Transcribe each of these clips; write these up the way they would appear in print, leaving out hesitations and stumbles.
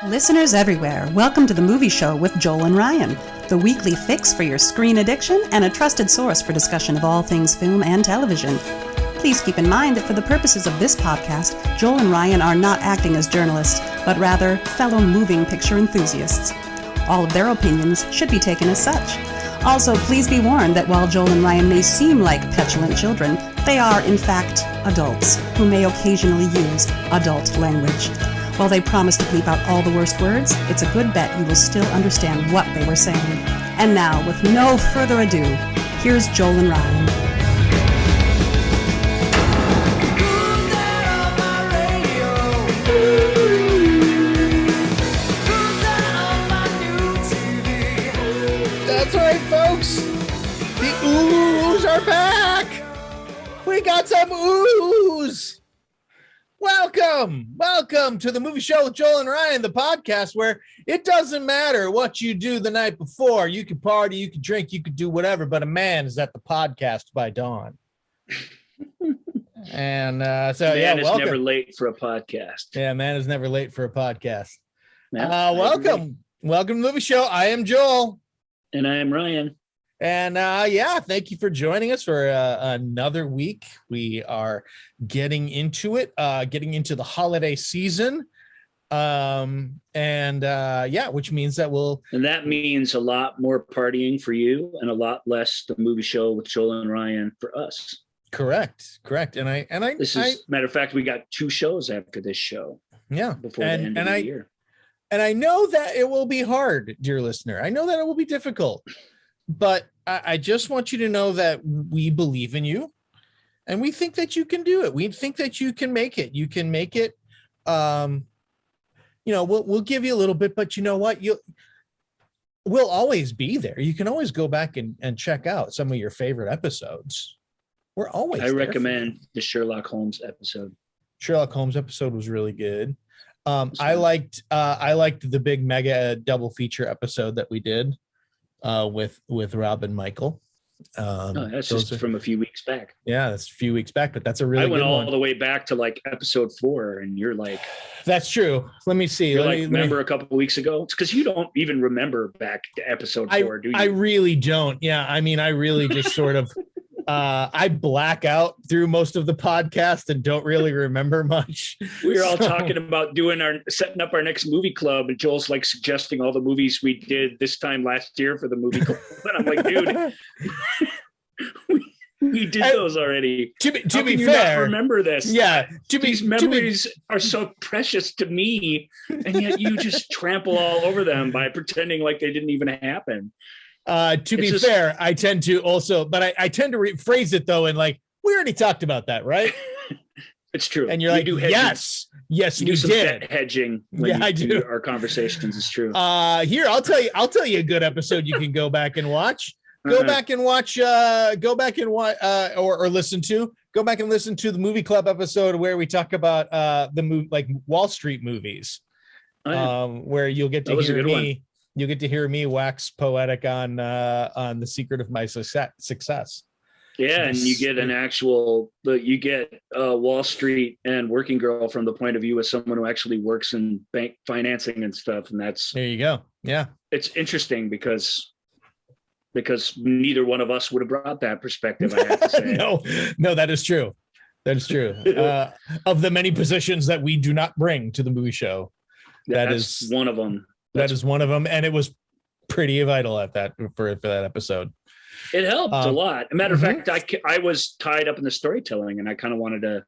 Listeners everywhere, welcome to the Movie Show with Joel and Ryan, the weekly fix for your screen addiction and a trusted source for discussion of all things film and television. Please keep in mind that for the purposes of this podcast, Joel and Ryan are not acting as journalists, but rather fellow moving picture enthusiasts. All of their opinions should be taken as such. Also, please be warned that while Joel and Ryan may seem like petulant children, they are, in fact, adults who may occasionally use adult language. While they promise to bleep out all the worst words, it's a good bet you will still understand what they were saying. And now, with no further ado, here's Joel and Ryan. That's right, folks. The oohs are back. We got some oohs. Welcome to the Movie Show with Joel and Ryan, the podcast where it doesn't matter what you do the night before. You can party, you can drink, you can do whatever, but a man is at the podcast by dawn. And man is never late for a podcast. Yeah, man is never late for a podcast. Welcome to the Movie Show. I am Joel. And I am Ryan. And thank you for joining us for another week. We are getting into it, getting into the holiday season. Which means that And that means a lot more partying for you and a lot less the Movie Show with Joel and Ryan for us. Correct. Matter of fact, we got 2 shows after this show. Yeah. Before the end of the year. And I know that it will be hard, dear listener. I know that it will be difficult. But I just want you to know that we believe in you and we think that you can do it. We think that you can make it. You can make it. We'll give you a little bit, but you know what? We'll always be there. You can always go back and check out some of your favorite episodes. We're always I recommend the Sherlock Holmes episode. Sherlock Holmes episode was really good. I liked the big mega double feature episode that we did. With Rob and Michael. That's just from a few weeks back. Yeah, that's a few weeks back, but that's a really good one. I went all the way back to like episode 4, and you're like, that's true. Let me see. Remember a couple of weeks ago? It's because you don't even remember back to episode 4, do you? I really don't. Yeah, I mean, I really just sort of I black out through most of the podcast and don't really remember much. We were all talking about setting up our next movie club, and Joel's like suggesting all the movies we did this time last year for the movie club. And I'm like, dude, we did those already. To be fair, not remember this. Yeah, these memories are so precious to me, and yet you just trample all over them by pretending like they didn't even happen. To be fair, I tend to also, but I tend to rephrase it though, and like, we already talked about that, right? It's true. And you're like, yes, we did. Bet hedging. I do. Our conversations is true. Here, I'll tell you a good episode you can go back and watch. Go back and listen to. Go back and listen to the Movie Club episode where we talk about the movie, like Wall Street movies, where you'll get to hear me. You'll get to hear me wax poetic on the secret of my success. Yeah, and you get Wall Street and Working Girl from the point of view of someone who actually works in bank financing and stuff, and there you go. Yeah, it's interesting because neither one of us would have brought that perspective. I have to say, no, that is true. That is true. Of the many positions that we do not bring to the movie show, that's one of them. That is one of them, and it was pretty vital at that for that episode. It helped a lot. As a matter of fact, I was tied up in the storytelling, and I kind of wanted to,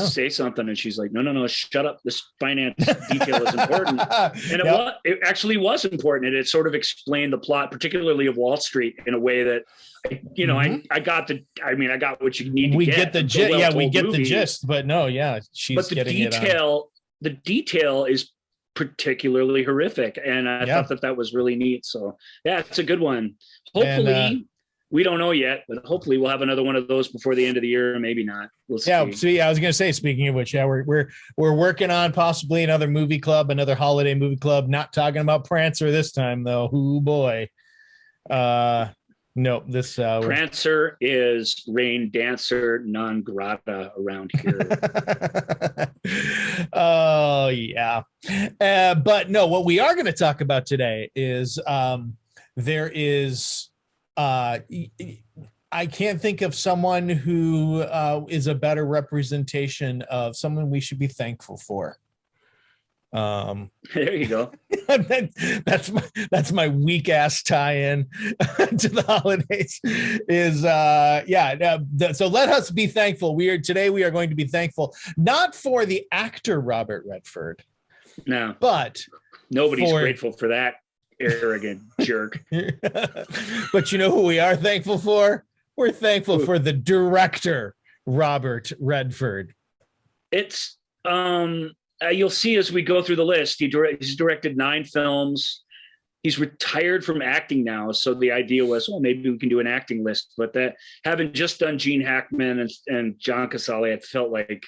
say something, and she's like, "No, shut up. This finance detail is important," and it actually was important, and it sort of explained the plot, particularly of Wall Street, in a way that, I got what you need. We get the gist. Yeah, we get the gist, but no, yeah, she's getting it on. The detail is particularly horrific, and I thought that was really neat. So yeah, it's a good one. Hopefully, we don't know yet, but hopefully we'll have another one of those before the end of the year, or maybe not. We'll see. Yeah, so I was gonna say, speaking of which, we're working on possibly another movie club, another holiday movie club. Not talking about Prancer this time though. Oh boy. No, this Prancer is rain dancer non grata around here. Oh yeah. But no, what we are going to talk about today is there is I can't think of someone who is a better representation of someone we should be thankful for. There you go. That's my weak ass tie-in to the holidays. Is so let us be thankful. We are going to be thankful not for the actor Robert Redford, no, but nobody's grateful for that arrogant jerk. But you know who we are thankful for? We're thankful for the director Robert Redford. It's you'll see as we go through the list, he's directed 9 films. He's retired from acting now. So the idea was, well, maybe we can do an acting list. But that having just done Gene Hackman and John Casale, it felt like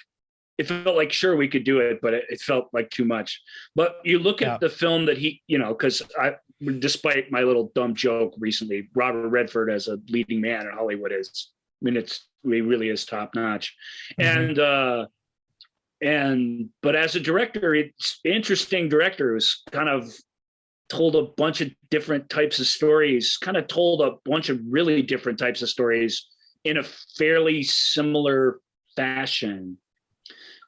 sure we could do it, but it felt like too much. But you look at the film that he, because despite my little dumb joke recently, Robert Redford as a leading man in Hollywood he really is top notch. Mm-hmm. But as a director, it's interesting director who's kind of told a bunch of different types of stories, kind of told a bunch of really different types of stories in a fairly similar fashion.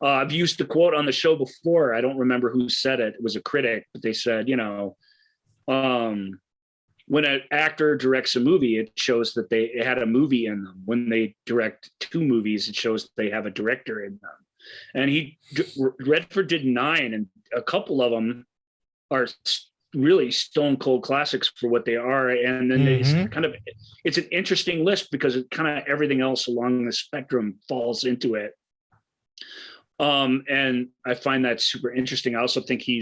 I've used the quote on the show before. I don't remember who said it. It was a critic, but they said, when an actor directs a movie, it shows that they had a movie in them. When they direct 2 movies, it shows they have a director in them. And Redford did 9, and a couple of them are really stone cold classics for what they are. And then it's an interesting list because it kind of everything else along the spectrum falls into it. And I find that super interesting. I also think he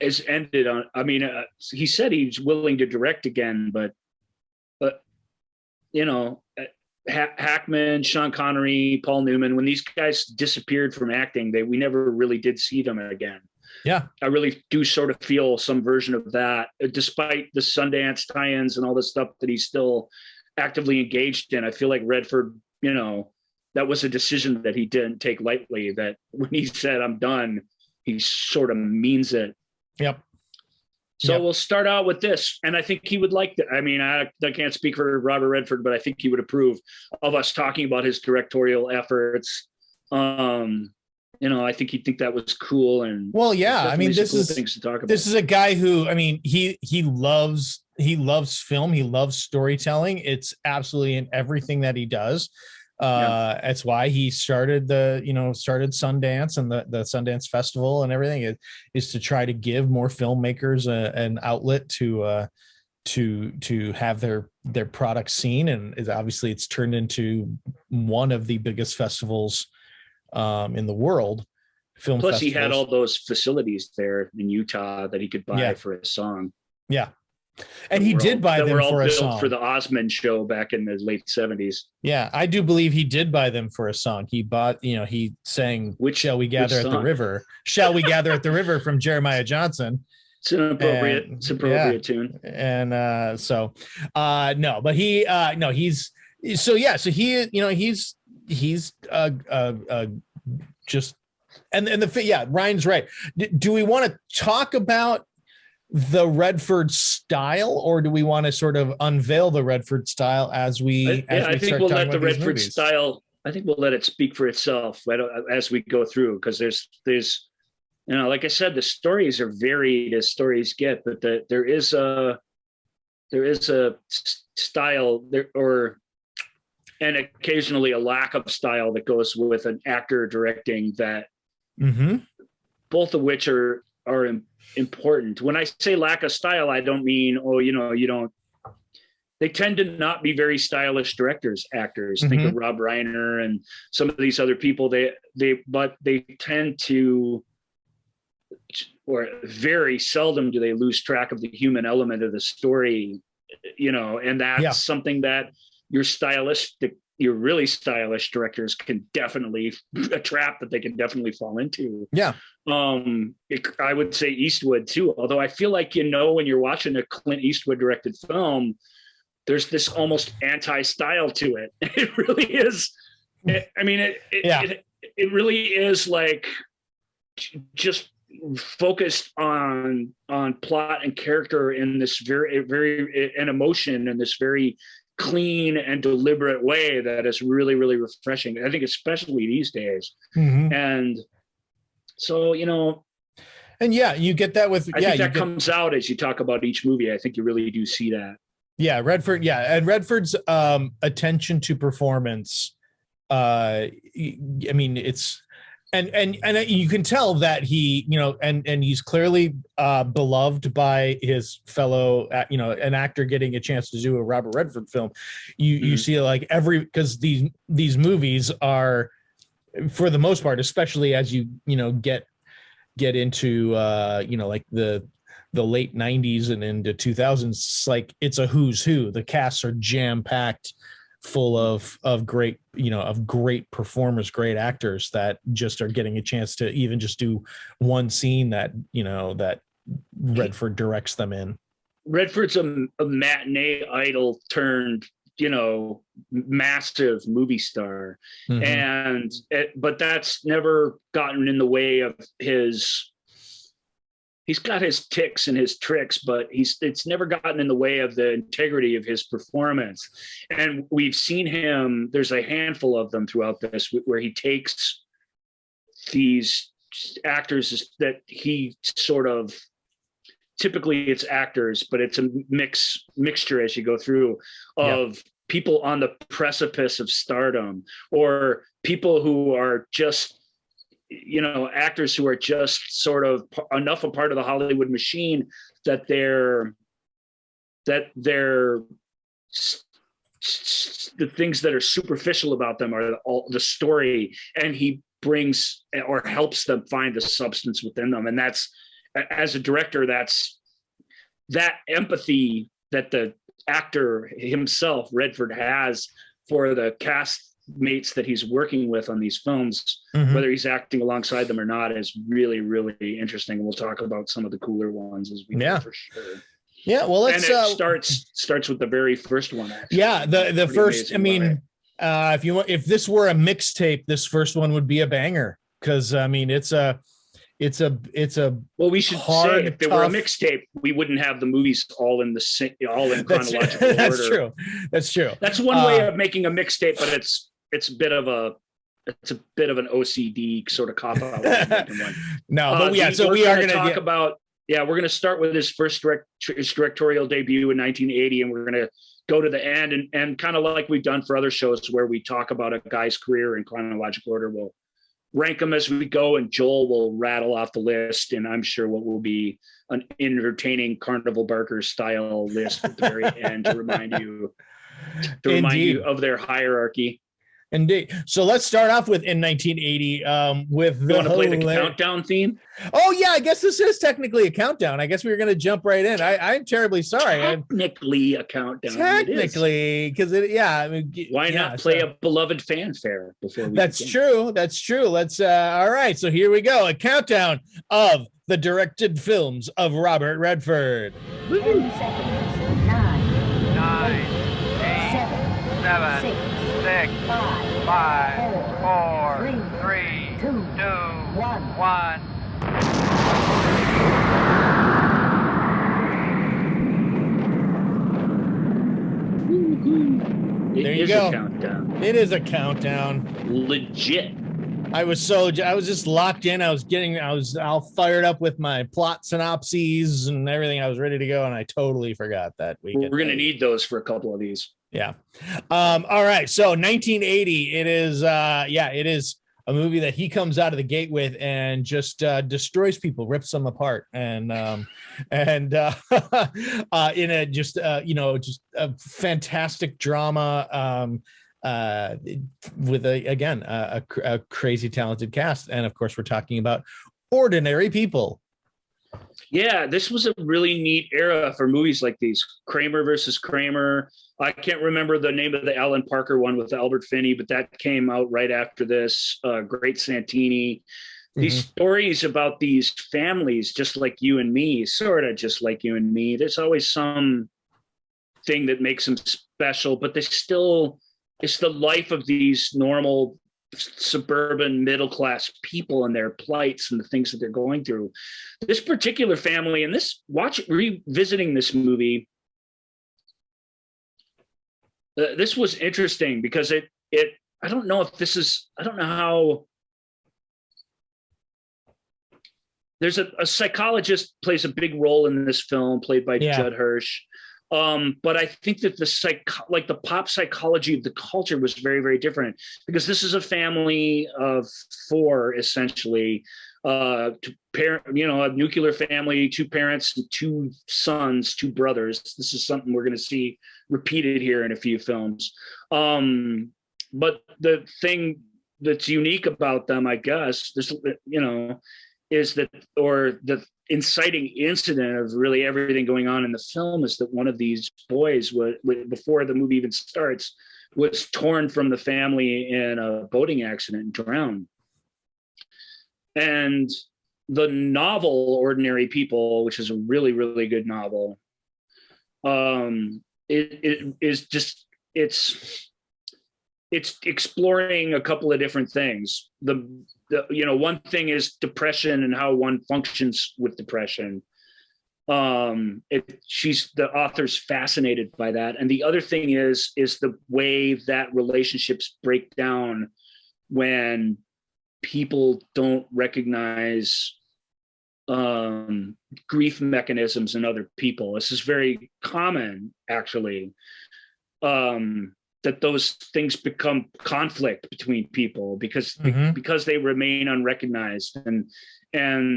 has ended on, he said he's willing to direct again, but Hackman, Sean Connery, Paul Newman, when these guys disappeared from acting, we never really did see them again. Yeah. I really do sort of feel some version of that, despite the Sundance tie-ins and all the stuff that he's still actively engaged in. I feel like Redford, that was a decision that he didn't take lightly, that when he said, I'm done, he sort of means it. Yep. So we'll start out with this. And I think he would like that. I can't speak for Robert Redford, but I think he would approve of us talking about his directorial efforts. I think he'd think that was cool. And well, yeah, this is things to talk about. This is a guy who, he loves film. He loves storytelling. It's absolutely in everything that he does. That's why he started started Sundance and the Sundance Festival and everything is to try to give more filmmakers an outlet to have their product seen. And it's turned into one of the biggest festivals in the world. Plus festivals. He had all those facilities there in Utah that he could buy for a song. Yeah. And he did buy them for a song. For the Osmond show back in the late 70s. Yeah, I do believe he did buy them for a song. He bought, he sang "Shall We Gather at the River?" "Shall We Gather at the River" from Jeremiah Johnson. It's an appropriate tune. And he's just Ryan's right. Do we want to talk about the Redford style, or do we want to sort of unveil the Redford style as we? I think we'll let the Redford style. I think we'll let it speak for itself as we go through, because there's like I said, the stories are varied as stories get, but there is a style there, and occasionally a lack of style that goes with an actor directing that, both of which are important. When I say lack of style, I don't mean, they tend to not be very stylish actors. Think of Rob Reiner and some of these other people. They tend to, or very seldom do they lose track of the human element of the story, and that's something that your really stylish directors can definitely, a trap that they can definitely fall into. Yeah. I would say Eastwood too, although I feel like, when you're watching a Clint Eastwood directed film, there's this almost anti-style to it. It really is. it really is like just focused on plot and character in this very and emotion in this very clean and deliberate way that is really, really refreshing. I think especially these days. Mm-hmm. And so, and yeah, you get that with, I think that comes out as you talk about each movie. I think you really do see that. Yeah. Redford. Yeah. And Redford's attention to performance. I mean, it's, and you can tell that he, and he's clearly beloved by his fellow, an actor getting a chance to do a Robert Redford film. You see like because these movies are, for the most part, especially as you get into like the late 90s and into 2000s, like it's a who's who. The casts are jam packed, full of great great performers, great actors that just are getting a chance to even just do one scene that that Redford directs them in. Redford's a matinee idol turned massive movie star. Mm-hmm. But that's never gotten in the way of he's got his ticks and his tricks, but it's never gotten in the way of the integrity of his performance. And we've seen him, there's a handful of them throughout this, where he takes these actors that he sort of, typically it's actors, but it's a mixture as you go through of people on the precipice of stardom, or people who are just, actors who are just sort of enough a part of the Hollywood machine that the things that are superficial about them are all the story, and he brings or helps them find the substance within them. And that's, as a director, that's that empathy that the actor himself, Redford, has for the cast mates that he's working with on these films, whether he's acting alongside them or not, is really, really interesting. And we'll talk about some of the cooler ones as we go, for sure. Yeah, well, let's. And it starts with the very first one. Actually. Yeah, the first. I mean, if this were a mixtape, this first one would be a banger, because I mean, it's a. Well, we should say if there were a mixtape, we wouldn't have the movies all in chronological order. That's true. That's true. That's one way of making a mixtape, but it's a bit of an OCD sort of cop out. No, but yeah. So we are going to talk about. Yeah, we're going to start with his first directorial debut in 1980, and we're going to go to the end and kind of like we've done for other shows where we talk about a guy's career in chronological order. We'll rank them as we go, and Joel will rattle off the list, and I'm sure what will be an entertaining Carnival Barker style list at the very end to remind you of their hierarchy. Indeed. So let's start off with in 1980 with you want to play the countdown theme? Oh yeah, I guess this is technically a countdown. I guess we were going to jump right in. I'm terribly sorry. Technically a countdown. Technically, because I mean, why not play a beloved fanfare before we That's true. That's true. Let's all right. So here we go. A countdown of the directed films of Robert Redford. 10 seconds. 9, 8, 7, 6, 5, 4, 3, 2, 1. There you go. It is a countdown. Legit. I was just locked in. I was all fired up with my plot synopses and everything. I was ready to go, and I totally forgot that weekend. We're going to need those for a couple of these. Yeah. All right. So 1980, it is a movie that he comes out of the gate with and just destroys people, rips them apart. And in a just a fantastic drama with a crazy talented cast. And of course, we're talking about Ordinary People. Yeah, this was a really neat era for movies like these. Kramer versus Kramer. I can't remember the name of the Alan Parker one with Albert Finney, but that came out right after this. Great Santini. These stories about these families, just like you and me, sort of just like you and me. There's always some thing that makes them special, but it's the life of these normal suburban middle class people and their plights and the things that they're going through. This particular family, and revisiting this movie, this was interesting because it I don't know how. There's a psychologist plays a big role in this film, played by Judd Hirsch. But I think that the pop psychology of the culture was very, very different, because this is a family of four, essentially, a nuclear family, two parents, and two sons, two brothers. This is something we're going to see repeated here in a few films. But the thing that's unique about them, I guess, is that, or the inciting incident of really everything going on in the film, is that one of these boys before the movie even starts, was torn from the family in a boating accident and drowned. And the novel Ordinary People, which is a really, really good novel, it's exploring a couple of different things. One thing is depression and how one functions with depression. The author's fascinated by that. And the other thing is the way that relationships break down when people don't recognize grief mechanisms in other people. This is very common, actually. That those things become conflict between people because they remain unrecognized, and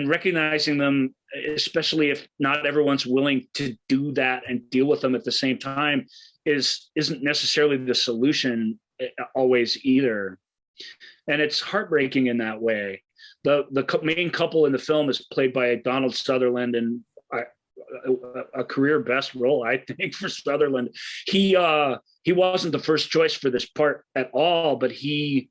recognizing them, especially if not everyone's willing to do that and deal with them at the same time, isn't necessarily the solution always either. And it's heartbreaking in that way. The main couple in the film is played by Donald Sutherland, and a career best role, I think, for Sutherland. He wasn't the first choice for this part at all, but he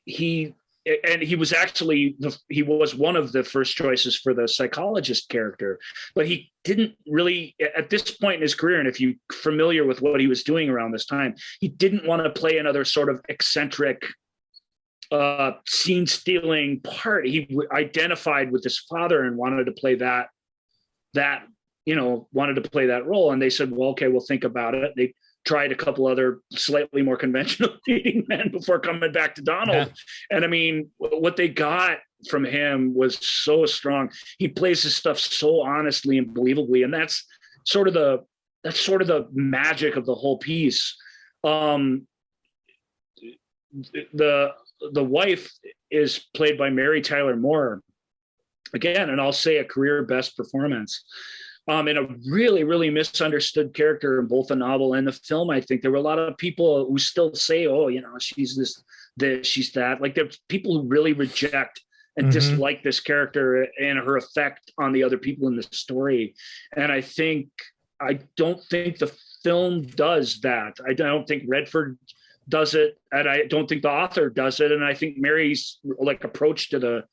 was actually he was one of the first choices for the psychologist character, but he didn't really, at this point in his career, and if you're familiar with what he was doing around this time, he didn't want to play another sort of eccentric scene stealing part. He identified with his father and wanted to play that role. And they said, well, okay, we'll think about it. They tried a couple other slightly more conventional leading men before coming back to Donald. Yeah. And I mean, what they got from him was so strong. He plays his stuff so honestly and believably. And that's sort of the magic of the whole piece. The wife is played by Mary Tyler Moore. Again, and I'll say a career best performance. And a really, really misunderstood character in both the novel and the film. I think there were a lot of people who still say, oh, she's this, she's that. Like, there's people who really reject and dislike this character and her effect on the other people in the story. And I don't think the film does that. I don't think Redford does it, and I don't think the author does it. And I think Mary's approach to the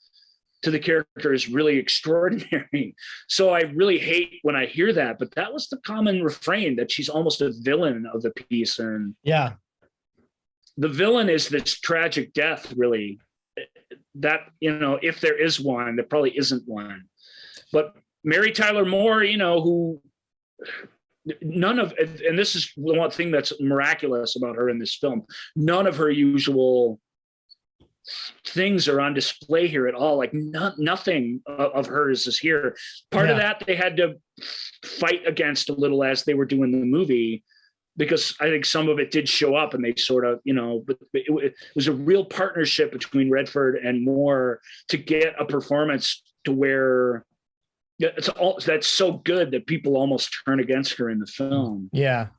character is really extraordinary. So I really hate when I hear that, but that was the common refrain, that she's almost a villain of the piece. And yeah, the villain is this tragic death, really, that, if there is one, there probably isn't one. But Mary Tyler Moore, who and this is the one thing that's miraculous about her in this film, none of her usual things are on display here at all. Like nothing of hers is here. Part of that they had to fight against a little as they were doing the movie, because I think some of it did show up, and they sort of, but it was a real partnership between Redford and Moore to get a performance to where that's so good that people almost turn against her in the film. Yeah.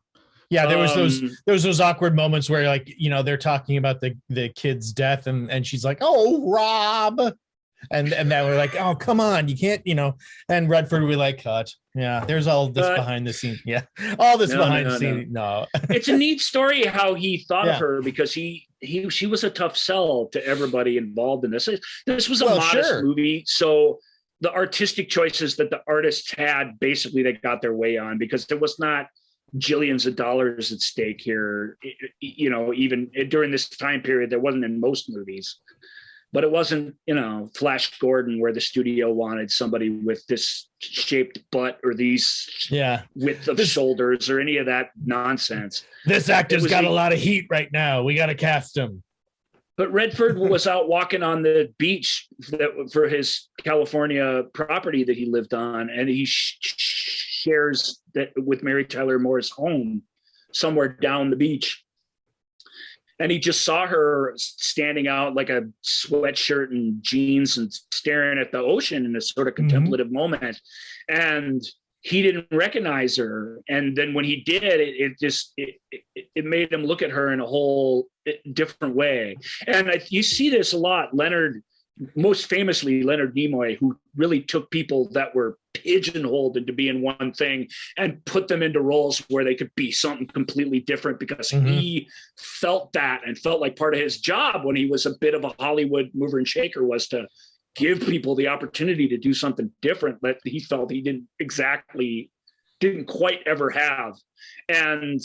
There was those awkward moments where, they're talking about the kid's death, and she's like, "Oh, Rob," and then we're like, "Oh, come on, you can't," And Redford, we cut. Yeah, there's all this behind the scene. Yeah, all this behind the scene. No, it's a neat story how he thought of her, because she was a tough sell to everybody involved in this. This was a modest movie, so the artistic choices that the artists had, basically they got their way on, because there was not jillions of dollars at stake here. You know, even during this time period, there wasn't in most movies, but it wasn't, you know, Flash Gordon where the studio wanted somebody with this shaped butt or these width of shoulders or any of that nonsense. This actor's got a lot of heat right now. We got to cast him. But Redford was out walking on the beach for his California property that he lived on, and he shares that with Mary Tyler Moore's home somewhere down the beach. And he just saw her standing out like a sweatshirt and jeans and staring at the ocean in a sort of contemplative moment. And he didn't recognize her. And then when he did, it made him look at her in a whole different way. And you see this a lot. Most famously, Leonard Nimoy, who really took people that were pigeonholed into being one thing and put them into roles where they could be something completely different, because he felt that and felt like part of his job when he was a bit of a Hollywood mover and shaker was to give people the opportunity to do something different that he felt he didn't quite ever have. And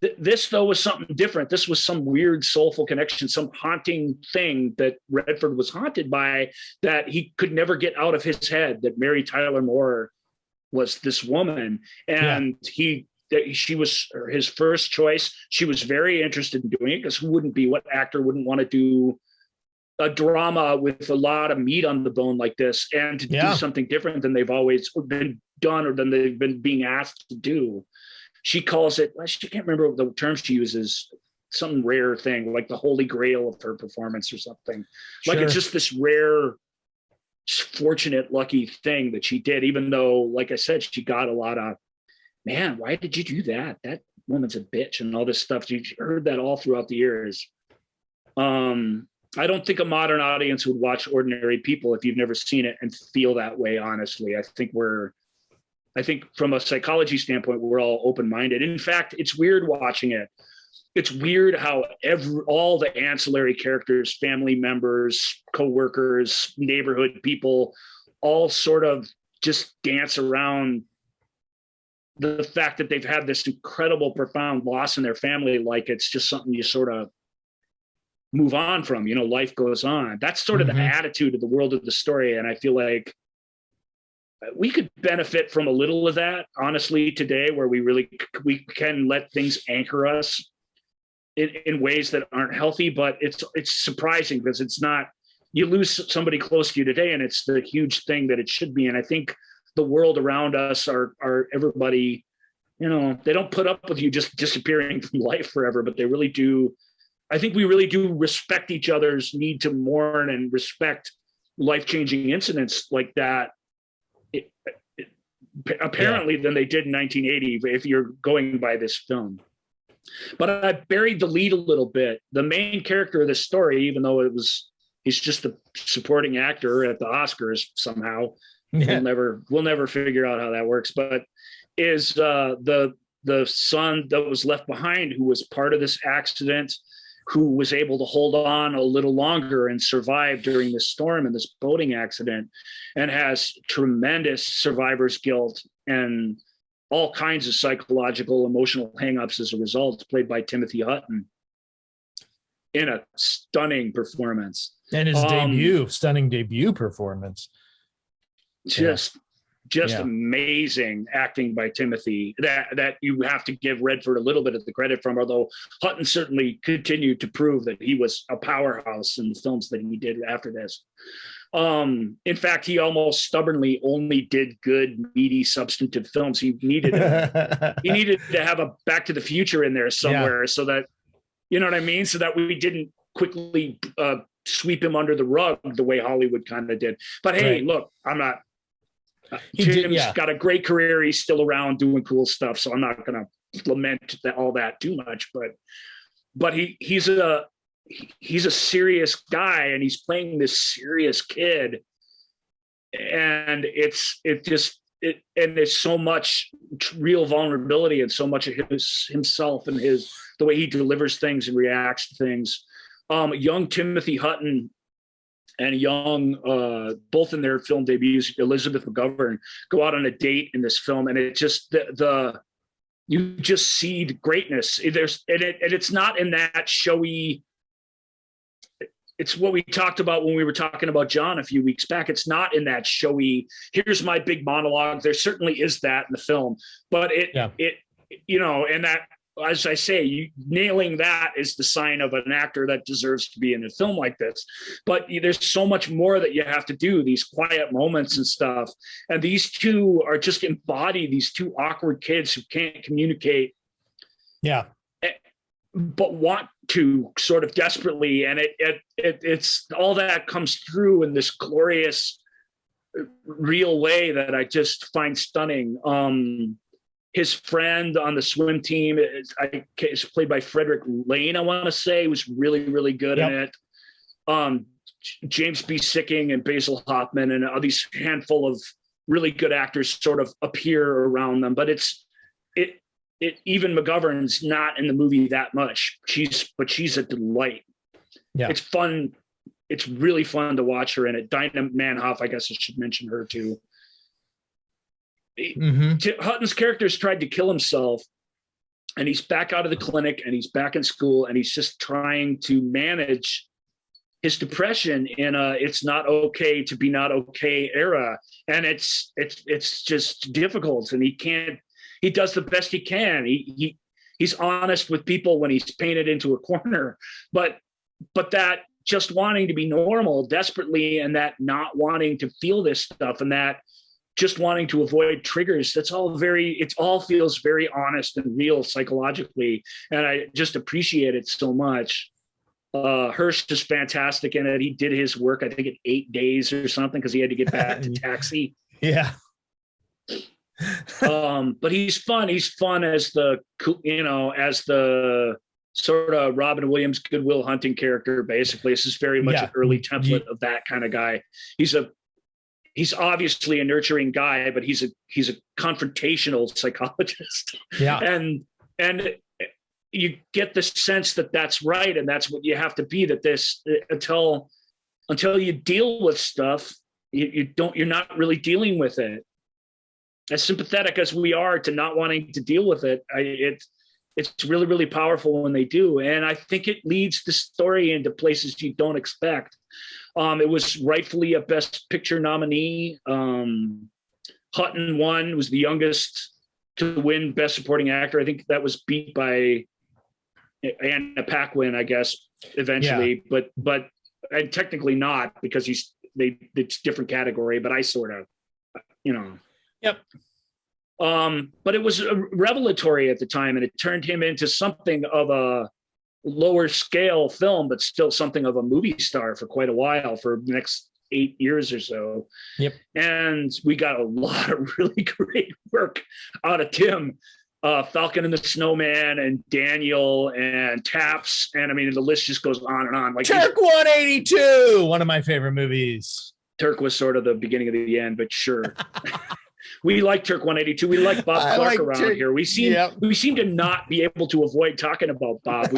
this, though, was something different. This was some weird soulful connection, some haunting thing that Redford was haunted by, that he could never get out of his head, that Mary Tyler Moore was this woman. And she was his first choice. She was very interested in doing it, because what actor wouldn't want to do a drama with a lot of meat on the bone like this, and to do something different than they've always been done or than they've been being asked to do. She calls it, I can't remember the term she uses, some rare thing, like the holy grail of her performance or something. Like it's just this rare, fortunate, lucky thing that she did, even though, like I said, she got a lot of, man, why did you do that? That woman's a bitch and all this stuff. You heard that all throughout the years. I don't think a modern audience would watch Ordinary People if you've never seen it and feel that way, honestly. I think from a psychology standpoint, we're all open-minded. In fact, it's weird watching it. It's weird how all the ancillary characters, family members, coworkers, neighborhood people, all sort of just dance around the fact that they've had this incredible, profound loss in their family. Like it's just something you sort of move on from, life goes on. That's sort of the attitude of the world of the story. And I feel like we could benefit from a little of that, honestly, today, where we can let things anchor us in ways that aren't healthy. But it's surprising, because it's not, you lose somebody close to you today and it's the huge thing that it should be. And I think the world around us are everybody, they don't put up with you just disappearing from life forever, but they really do. I think we really do respect each other's need to mourn and respect life-changing incidents like that. Apparently than they did in 1980, if you're going by this film. But I buried the lead a little bit. The main character of the story, even though he's just a supporting actor at the Oscars somehow. We'll never figure out how that works, but is the son that was left behind, who was part of this accident, who was able to hold on a little longer and survive during this storm and this boating accident, and has tremendous survivor's guilt and all kinds of psychological, emotional hangups as a result, played by Timothy Hutton in a stunning performance. And his stunning debut performance. Just amazing acting by Timothy that you have to give Redford a little bit of the credit from, although Hutton certainly continued to prove that he was a powerhouse in the films that he did after this. In fact, he almost stubbornly only did good, meaty, substantive films. He needed to have a Back to the Future in there somewhere, so that, you know what I mean? So that we didn't quickly sweep him under the rug the way Hollywood kind of did. But hey, look, I'm not, Tim's got a great career. He's still around doing cool stuff. So I'm not going to lament all that too much, but he's a serious guy, and he's playing this serious kid. And there's so much real vulnerability and so much of himself and the way he delivers things and reacts to things. Young Timothy Hutton and young, both in their film debuts, Elizabeth McGovern, go out on a date in this film. And it just, the you just see the greatness. It's not in that showy. It's what we talked about when we were talking about John a few weeks back. It's not in that showy, here's my big monologue. There certainly is that in the film, but and that, as I say, nailing that is the sign of an actor that deserves to be in a film like this. But there's so much more that you have to do, these quiet moments and stuff. And these two are just embody these two awkward kids who can't communicate. Yeah. But want to sort of desperately. And it's all that comes through in this glorious, real way that I just find stunning. His friend on the swim team is played by Frederick Lane, I want to say, was really, really good in it. James B. Sicking and Basil Hoffman and these handful of really good actors sort of appear around them. But even McGovern's not in the movie that much. But she's a delight. Yeah. It's fun. It's really fun to watch her in it. Dinah Manhoff, I guess I should mention her too. Hutton's character's tried to kill himself, and he's back out of the clinic and he's back in school, and he's just trying to manage his depression in a it's not okay to be not okay era. And it's just difficult, and he does the best he can. He's honest with people when he's painted into a corner, but that just wanting to be normal desperately, and that not wanting to feel this stuff, and that just wanting to avoid triggers, it all feels very honest and real psychologically. And I just appreciate it so much. Hirsch is fantastic in it. He did his work, I think, in 8 days or something, because he had to get back to Taxi. Yeah. But he's fun. He's fun as the sort of Robin Williams, Good Will Hunting character. Basically, this is very much an early template of that kind of guy. He's obviously a nurturing guy, but he's a confrontational psychologist. Yeah. And you get the sense that that's right. And that's what you have to be, that this, until you deal with stuff, you're not really dealing with it. As sympathetic as we are to not wanting to deal with it, it's really, really powerful when they do. And I think it leads the story into places you don't expect. It was rightfully a Best Picture nominee. Hutton won, was the youngest to win Best Supporting Actor. I think that was beat by Anna Paquin, I guess, eventually. Yeah. But and technically not, because it's different category, but I sort of, Yep. But it was revelatory at the time, and it turned him into something of a lower scale film, but still something of a movie star for quite a while, for the next 8 years or so. Yep. And we got a lot of really great work out of Tim. Falcon and the Snowman and Daniel and Taps. And I mean, the list just goes on and on. Like Turk 182, one of my favorite movies. Turk was sort of the beginning of the end, but sure. We like Turk 182. We like Bob Clark around here. We seem to not be able to avoid talking about Bob.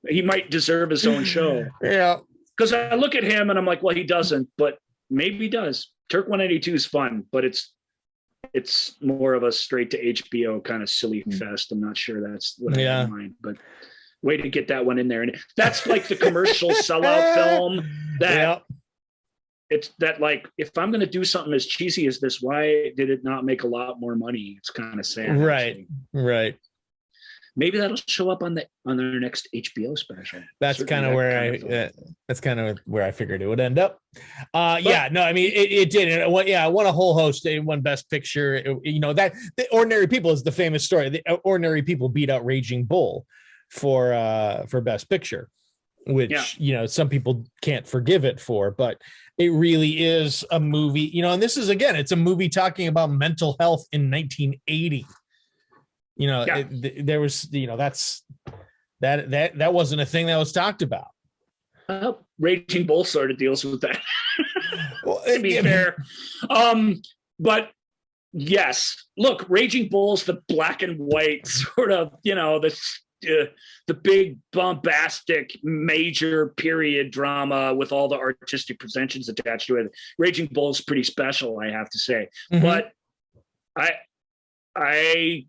He might deserve his own show. Yeah. Because I look at him and I'm like, well, he doesn't, but maybe he does. Turk 182 is fun, but it's more of a straight to HBO kind of silly fest. I'm not sure that's what I have in mind, but way to get that one in there. And that's like the commercial sellout film that it's that, like, if I'm going to do something as cheesy as this, why did it not make a lot more money? It's kind of sad. Right. Actually. Right. Maybe that'll show up on their next HBO special. That's kind of where I figured it would end up. I mean, it did. It won a whole host. It won Best Picture. That the Ordinary People is the famous story. The Ordinary People beat out Raging Bull for Best Picture, which some people can't forgive it for, but it really is a movie. And this is, again, it's a movie talking about mental health in 1980. There was, that's that wasn't a thing that was talked about. Well, Raging Bull sort of deals with that. Well, to be fair. But yes, look, Raging Bull's the black and white sort of, the big bombastic major period drama with all the artistic pretensions attached to it. Raging Bull is pretty special, I have to say. Mm-hmm. But I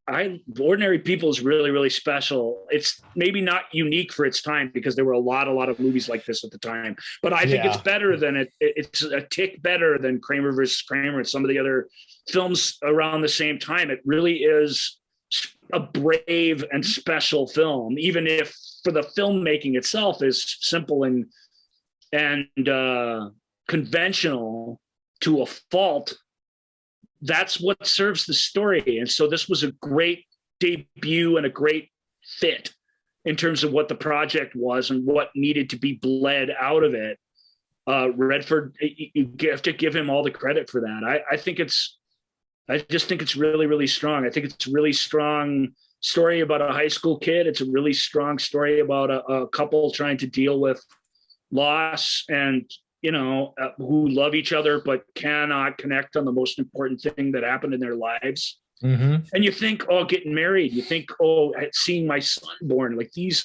Ordinary People is really, really special. It's maybe not unique for its time because there were a lot of movies like this at the time, but I think it's better than it's a tick better than Kramer versus Kramer and some of the other films around the same time. It really is a brave and special film, even if for the filmmaking itself is simple and conventional to a fault. That's what serves the story. And so this was a great debut and a great fit in terms of what the project was and what needed to be bled out of it. Redford, you have to give him all the credit for that. I just think it's really, really strong. I think it's a really strong story about a high school kid. It's a really strong story about a couple trying to deal with loss and, who love each other, but cannot connect on the most important thing that happened in their lives. Mm-hmm. And you think, getting married, you think, seeing my son born, like these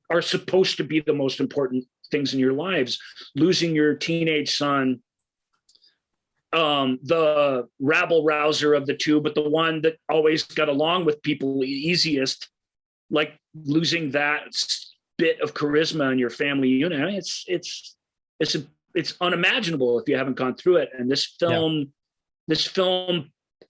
are supposed to be the most important things in your lives. Losing your teenage son, the rabble rouser of the two, but the one that always got along with people easiest, like losing that bit of charisma in your family unit. I mean, it's unimaginable if you haven't gone through it. And this film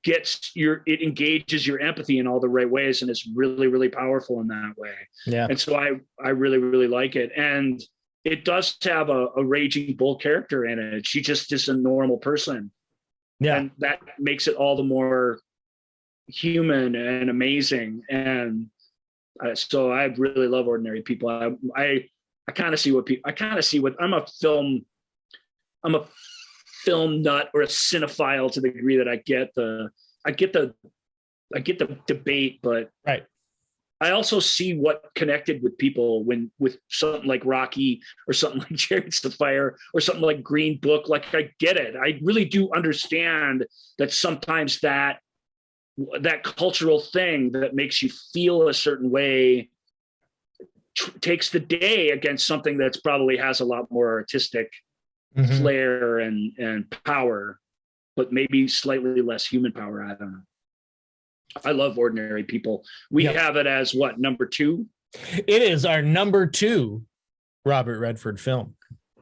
it engages your empathy in all the right ways, and it's really, really powerful in that way. Yeah. And so I really, really like it. And it does have a raging bull character in it. She just is a normal person. Yeah. And that makes it all the more human and amazing. And so I really love Ordinary People. I kind of see what I'm a film nut or a cinephile to the degree that I get the debate, but right. I also see what connected with people with something like Rocky or something like Chariots of Fire or something like Green Book. Like, I get it. I really do understand that sometimes that cultural thing that makes you feel a certain way takes the day against something that's probably has a lot more artistic flair and power, but maybe slightly less human power. I don't know. I love Ordinary People. We have it as what, number 2? It is our number 2 Robert Redford film.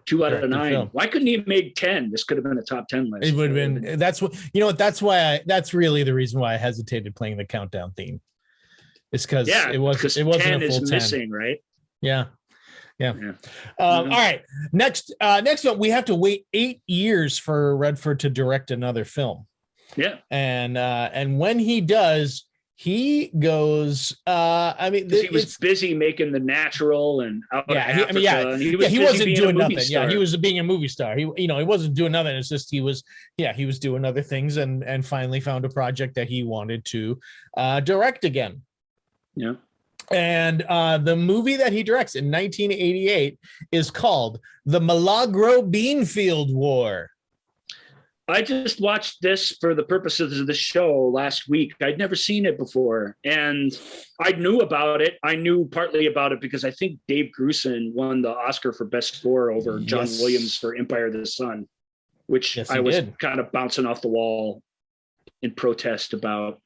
2 out of 9. Film. Why couldn't he have made 10? This could have been a top 10 list. It would have been. That's really the reason why I hesitated playing the countdown theme. It's because it wasn't 10 a full 10. Missing, right? Yeah. All right. Next one, we have to wait 8 years for Redford to direct another film. Yeah. And when he does, he goes, he was busy making The Natural and Africa, he wasn't doing nothing. Yeah, he was being a movie star. He wasn't doing nothing. It's just he was doing other things and finally found a project that he wanted to direct again. Yeah. And the movie that he directs in 1988 is called The Milagro Beanfield War. I just watched this for the purposes of the show last week. I'd never seen it before, and I knew about it. I knew partly about it because I think Dave Grusin won the Oscar for Best Score over John Williams for Empire of the Sun, which I was kind of bouncing off the wall in protest about.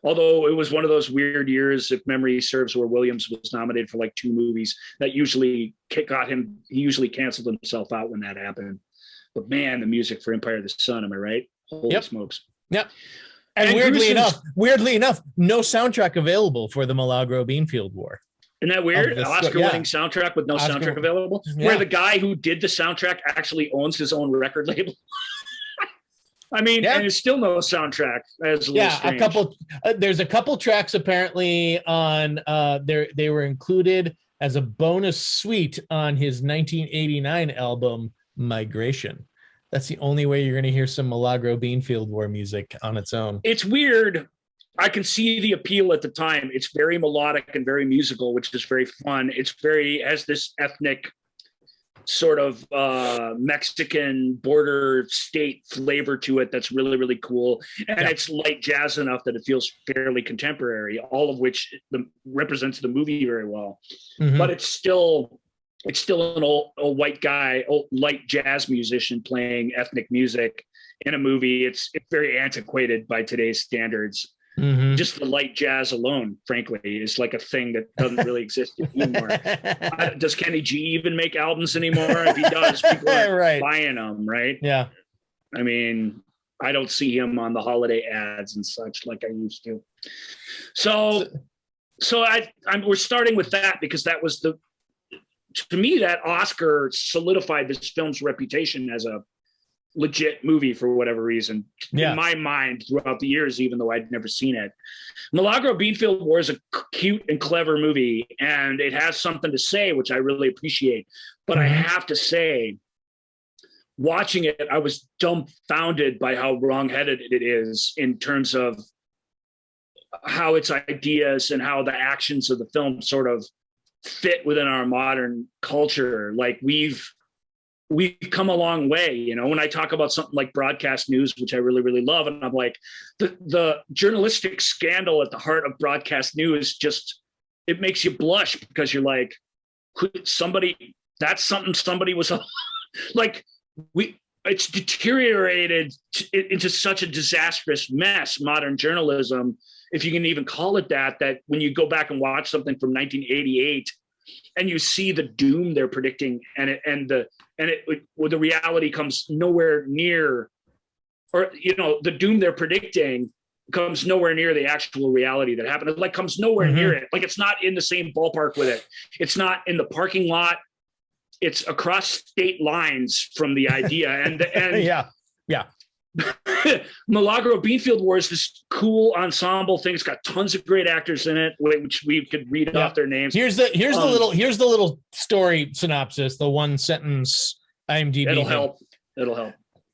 Although it was one of those weird years, if memory serves, where Williams was nominated for like 2 movies that usually got him. He usually canceled himself out when that happened. But man, the music for Empire of the Sun, am I right? Holy smokes. Yep. And weirdly enough, no soundtrack available for the Milagro Beanfield War. Isn't that weird? Oscar-winning soundtrack with no soundtrack available? Yeah. Where the guy who did the soundtrack actually owns his own record label. I mean, and there's still no soundtrack. That's a couple. There's a couple tracks apparently on. They were included as a bonus suite on his 1989 album Migration. That's the only way you're going to hear some Milagro Beanfield War music on its own. It's weird. I can see the appeal at the time. It's very melodic and very musical, which is very fun. Has this ethnic sort of Mexican border state flavor to it that's really, really cool. And it's light jazz enough that it feels fairly contemporary, all of which represents the movie very well. Mm-hmm. But it's still an old white guy, light jazz musician playing ethnic music in a movie. It's very antiquated by today's standards. Just the light jazz alone, frankly, is like a thing that doesn't really exist anymore. Does Kenny G even make albums anymore? If he does, people are buying them, right? Yeah. I mean, I don't see him on the holiday ads and such like I used to. So we're starting with that because that was to me, that Oscar solidified this film's reputation as a legit movie for whatever reason in my mind throughout the years, even though I'd never seen it. Milagro Beanfield War is a cute and clever movie, and it has something to say, which I really appreciate. But I have to say, watching it, I was dumbfounded by how wrongheaded it is in terms of how its ideas and how the actions of the film sort of fit within our modern culture. Like we've come a long way, you know, when I talk about something like broadcast news, which I really, really love. And I'm like, the journalistic scandal at the heart of broadcast news, just, it makes you blush because you're like, that's something somebody was like, it's deteriorated into such a disastrous mess, modern journalism, if you can even call it that when you go back and watch something from 1988 and you see the doom they're predicting the reality comes nowhere near, or, you know, the doom they're predicting comes nowhere near the actual reality that happened. It like comes nowhere near it. Like it's not in the same ballpark with it. It's not in the parking lot. It's across state lines from the idea. And yeah. Milagro Beanfield War is this cool ensemble thing. It's got tons of great actors in it, which we could read off their names. Here's the little story synopsis, the one sentence IMDb. It'll help.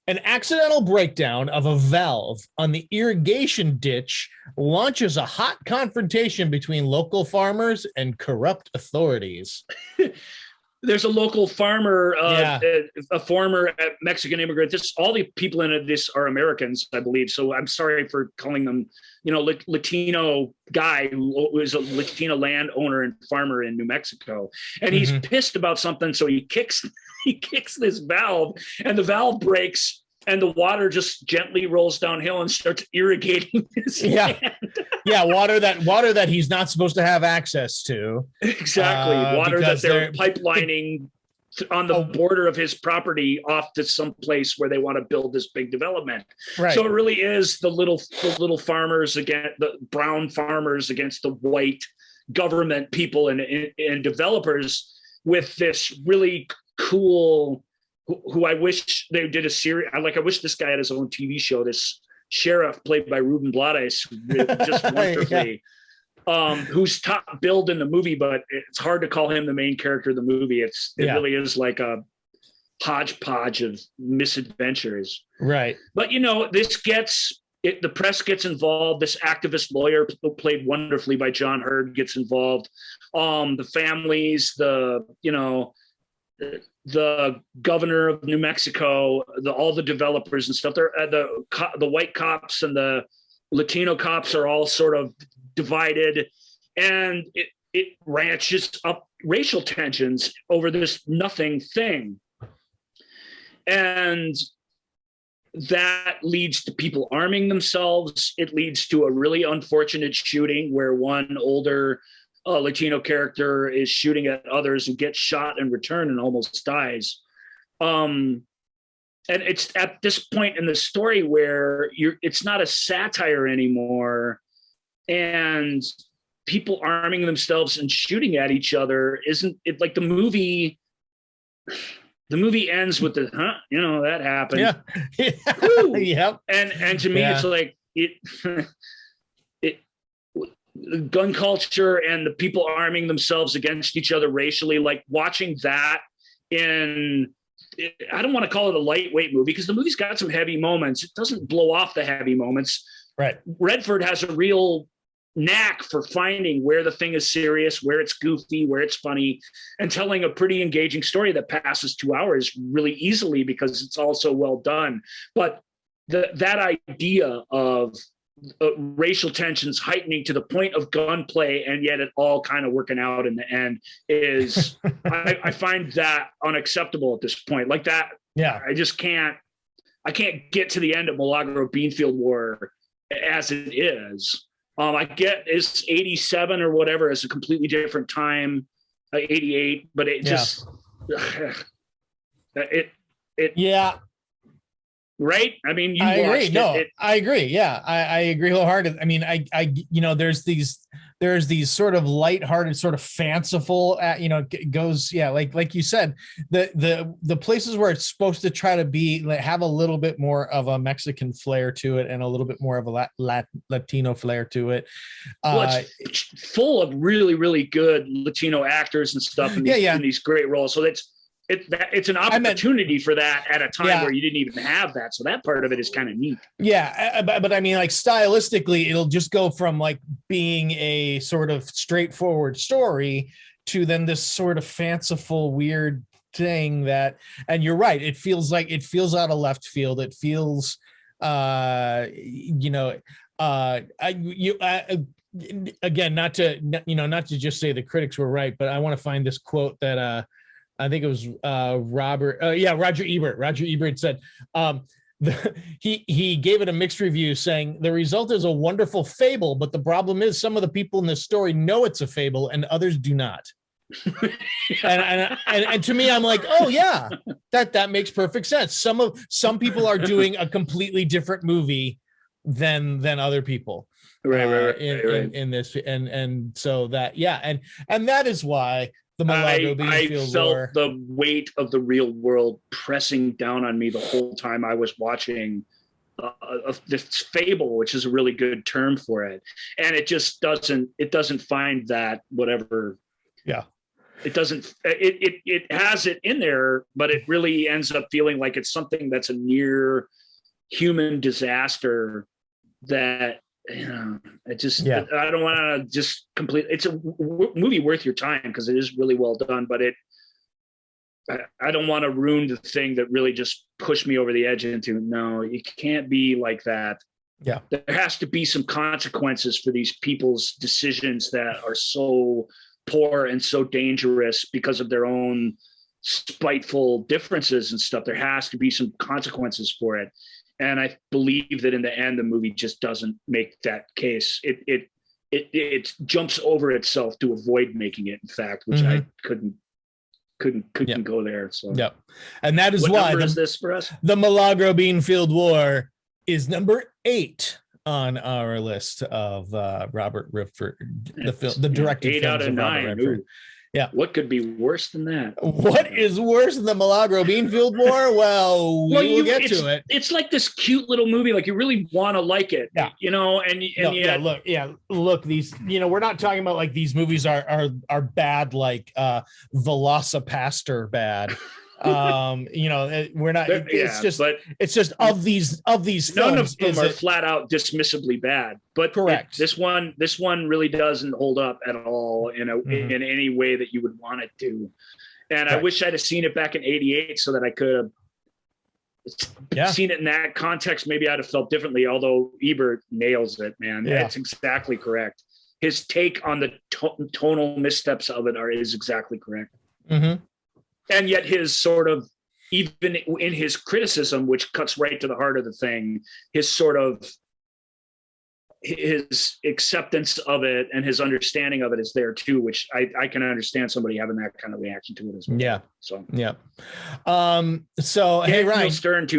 An accidental breakdown of a valve on the irrigation ditch launches a hot confrontation between local farmers and corrupt authorities. There's a local farmer, a former Mexican immigrant. All the people in this are Americans, I believe. So I'm sorry for calling them, you know, Latino guy who is a Latino landowner and farmer in New Mexico. And he's pissed about something. So he kicks this valve and the valve breaks and the water just gently rolls downhill and starts irrigating his land. Water that he's not supposed to have access to. Exactly. Water that they're pipelining on the border of his property off to some place where they want to build this big development. Right. So it really is the little farmers against the brown farmers against the white government people and developers with this really cool, who I wish they did a series. I wish this guy had his own TV show, this sheriff played by Ruben Blades, just wonderfully, who's top billed in the movie, but it's hard to call him the main character of the movie. It really is like a hodgepodge of misadventures. Right. But, you know, the press gets involved. This activist lawyer played wonderfully by John Hurd gets involved. The families, the governor of New Mexico, all the developers and stuff. The white cops and the Latino cops are all sort of divided, and it ranches up racial tensions over this nothing thing. And that leads to people arming themselves. It leads to a really unfortunate shooting where one older Latino character is shooting at others and gets shot in return and almost dies. And it's at this point in the story where it's not a satire anymore, and people arming themselves and shooting at each other isn't it like the movie ends with that happened. Yep. And to me it's like gun culture and the people arming themselves against each other racially, like watching that I don't want to call it a lightweight movie because the movie's got some heavy moments. It doesn't blow off the heavy moments. Right. Redford has a real knack for finding where the thing is serious, where it's goofy, where it's funny, and telling a pretty engaging story that passes 2 hours really easily because it's all so well done. But that idea of racial tensions heightening to the point of gunplay and yet it all kind of working out in the end is I find that unacceptable at this point. Like that, I can't get to the end of Milagro Beanfield War as it is. I get it's 87 or whatever. It's a completely different time, 88, but it just, yeah. Right. I mean, I agree. No, I agree. Yeah, I agree wholeheartedly. I mean, I there's these sort of lighthearted, sort of fanciful, goes, like you said, the places where it's supposed to try to be, like, have a little bit more of a Mexican flair to it and a little bit more of a Latino flair to it. Well, it's full of really, really good Latino actors and stuff in these great roles. So it's an opportunity for that at a time where you didn't even have that. So that part of it is kind of neat. Yeah. But I mean, like, stylistically, it'll just go from like being a sort of straightforward story to then this sort of fanciful, weird thing that, and you're right. It feels out of left field. It feels, again, not to just say the critics were right, but I want to find this quote that, I think it was Roger Ebert. Roger Ebert said he gave it a mixed review, saying the result is a wonderful fable, but the problem is some of the people in this story know it's a fable and others do not. and to me, I'm like, oh yeah, that makes perfect sense. Some people are doing a completely different movie than other people, right. In this, and so that and that is why. The Milagro I felt the weight of the real world pressing down on me the whole time I was watching this fable, which is a really good term for it. And it just doesn't find that whatever. Yeah. It doesn't, it has it in there, but it really ends up feeling like it's something that's a near human disaster that, I don't want to just complete. It's a movie worth your time because it is really well done, but I don't want to ruin the thing that really just pushed me over the edge into, no, you can't be like that. Yeah. There has to be some consequences for these people's decisions that are so poor and so dangerous because of their own spiteful differences and stuff. There has to be some consequences for it. And I believe that in the end, the movie just doesn't make that case. It jumps over itself to avoid making it. In fact, which I couldn't go there. So and that is what why number is this for us? The Milagro Beanfield War is number 8 on our list of Robert Redford, the directed 8 out of 9. Yeah. What could be worse than that? What is worse than the Milagro Beanfield War? Well, we'll get to it. It's like this cute little movie. Like you really want to like it, look, these, we're not talking about like these movies are bad, like Velocipaster bad. We're not, it's just of these films, none of them are flat out dismissibly bad, but correct. This one really doesn't hold up at all in any way that you would want it to. And I wish I'd have seen it back in 88 so that I could have seen it in that context. Maybe I'd have felt differently, although Ebert nails it, man. Yeah. That's exactly correct. His take on the tonal missteps of it is exactly correct. Mm-hmm. And yet his sort of, even in his criticism, which cuts right to the heart of the thing, his acceptance of it and his understanding of it is there too, which I can understand somebody having that kind of reaction to it as well. Yeah. So, so hey, Ryan.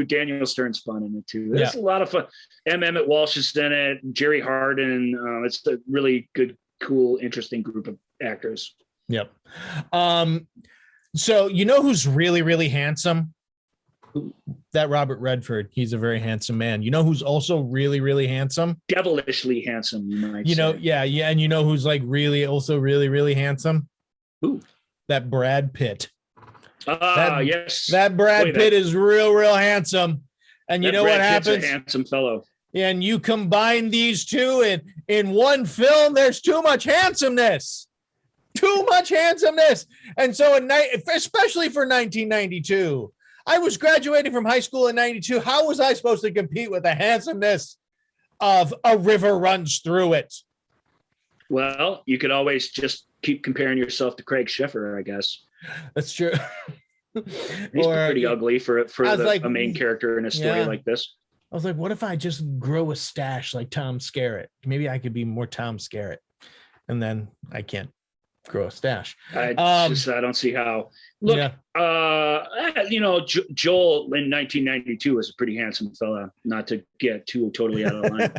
Daniel Stern's fun in it too. There's a lot of fun. Emmett Walsh is in it. Jerry Hardin. It's a really good, cool, interesting group of actors. Yep. So who's really, really handsome? That Robert Redford. He's a very handsome man. You know who's also really, really handsome? Devilishly handsome, you might say. Yeah. And who's like also really, really handsome? Who? That Brad Pitt. Yes. That Brad Pitt is real, real handsome. And you know what happens? Pitt's a handsome fellow. And you combine these two in one film, there's too much handsomeness. Too much handsomeness. And so especially for 1992, I was graduating from high school in 92. How was I supposed to compete with the handsomeness of A River Runs Through It? Well, you could always just keep comparing yourself to Craig Schiffer, I guess. That's true. He's pretty ugly for a main character in a story like this. I was like, what if I just grow a stash like Tom Skerritt? Maybe I could be more Tom Skerritt. And then I can't grow a stash. I don't see how. Look, Joel in 1992 was a pretty handsome fella, not to get too totally out of line.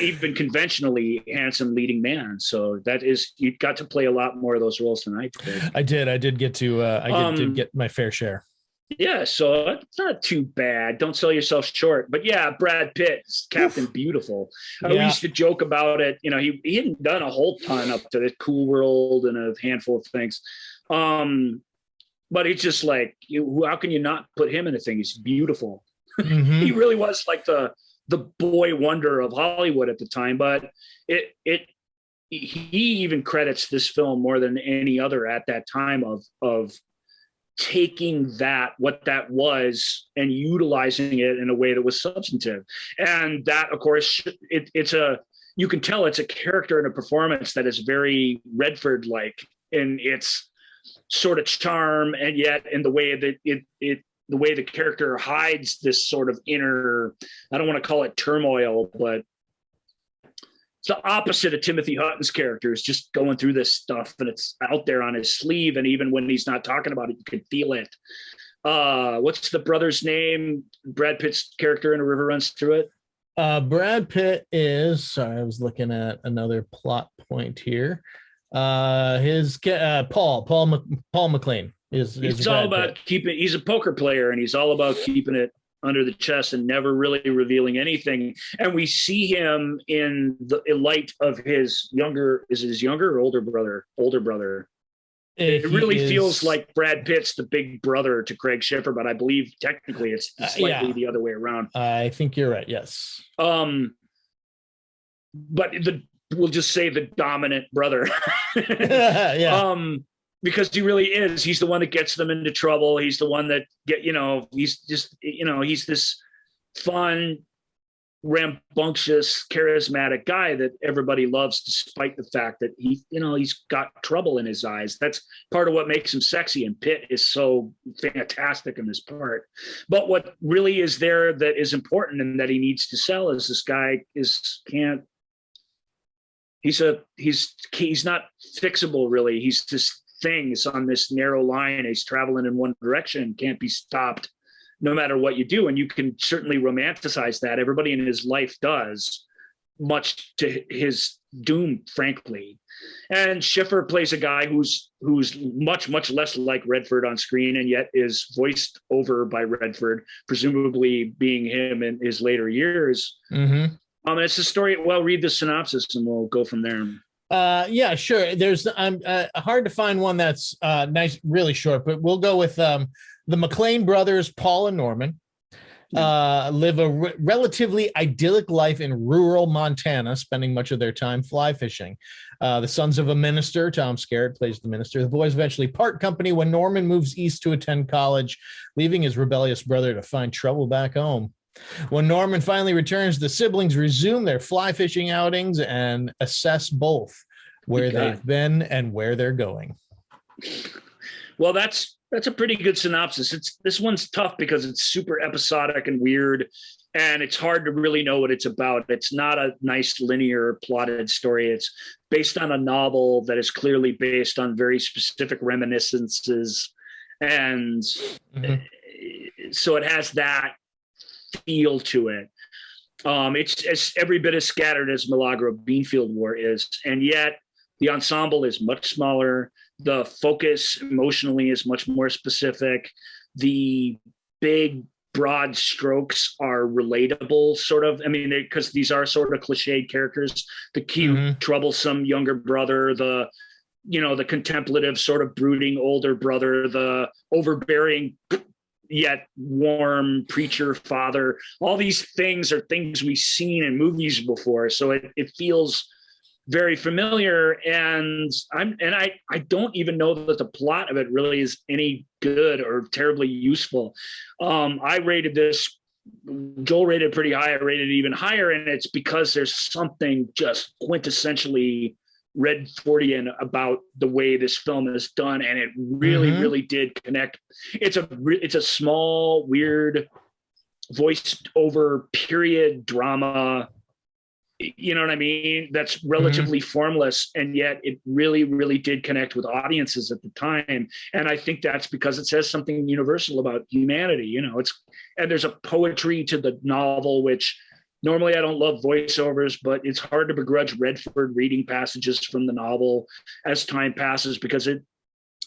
Even conventionally handsome leading man. So that is, you got to play a lot more of those roles than I did. I did get to, did get my fair share. Yeah, so it's not too bad. Don't sell yourself short. But yeah, Brad Pitt, Captain Beautiful. We used to joke about it. You know, he hadn't done a whole ton up to the Cool World and a handful of things. But it's just like, how can you not put him in a thing? He's beautiful. Mm-hmm. He really was like the boy wonder of Hollywood at the time. But he even credits this film more than any other at that time of taking what that was and utilizing it in a way that was substantive. And that, of course, you can tell it's a character and a performance that is very Redford-like in its sort of charm, and yet in the way that the way the character hides this sort of inner, I don't want to call it turmoil, but it's the opposite of Timothy Hutton's character, is just going through this stuff and it's out there on his sleeve. And even when he's not talking about it, you can feel it. What's the brother's name? Brad Pitt's character in A River Runs Through It. Brad Pitt is, sorry, I was looking at another plot point here. Paul McLean is all about keeping, he's a poker player and he's all about keeping it under the chest and never really revealing anything. And we see him in the light of his younger or older brother? Older brother. It really feels like Brad Pitt's the big brother to Craig Schiffer, but I believe technically it's slightly the other way around. I think you're right. Yes. But we'll just say the dominant brother. Because he really is. He's the one that gets them into trouble. He's the one that he's this fun, rambunctious, charismatic guy that everybody loves, despite the fact that he's got trouble in his eyes. That's part of what makes him sexy. And Pitt is so fantastic in this part. But what really is there that is important and that he needs to sell is this guy he's not fixable, really. He's this thing. It's on this narrow line. He's traveling in one direction, can't be stopped no matter what you do. And you can certainly romanticize that. Everybody in his life does, much to his doom, frankly. And Schiffer plays a guy who's much, much less like Redford on screen, and yet is voiced over by Redford, presumably being him in his later years. Mm-hmm. It's a story. Well, read the synopsis and we'll go from there. Yeah, sure. There's hard to find one that's nice, really short, but we'll go with the Mclean brothers, Paul and Norman, live a relatively idyllic life in rural Montana, spending much of their time fly fishing. The sons of a minister, Tom Skerritt plays the minister. The boys eventually part company when Norman moves east to attend college, leaving his rebellious brother to find trouble back home. When Norman finally returns, the siblings resume their fly fishing outings and assess both where they've been and where they're going. Well, that's a pretty good synopsis. This one's tough because it's super episodic and weird, and it's hard to really know what it's about. It's not a nice linear plotted story. It's based on a novel that is clearly based on very specific reminiscences. And so it has that feel to it. It's every bit as scattered as Milagro Beanfield War is, and yet the ensemble is much smaller. The focus emotionally is much more specific. The big broad strokes are relatable, sort of. I mean, because these are sort of cliched characters: the cute, troublesome younger brother, the contemplative, sort of brooding older brother, the overbearing yet warm preacher father. All these things are things we've seen in movies before, so it feels very familiar. And I don't even know that the plot of it really is any good or terribly useful. I rated this, Joel rated pretty high, I rated it even higher, and it's because there's something just quintessentially Redfordian about the way this film is done, and it really, really did connect. It's a small, weird voiced over period drama, you know what I mean? That's relatively formless. And yet it really, really did connect with audiences at the time. And I think that's because it says something universal about humanity. You know, and there's a poetry to the novel, which normally I don't love voiceovers, but it's hard to begrudge Redford reading passages from the novel as time passes, because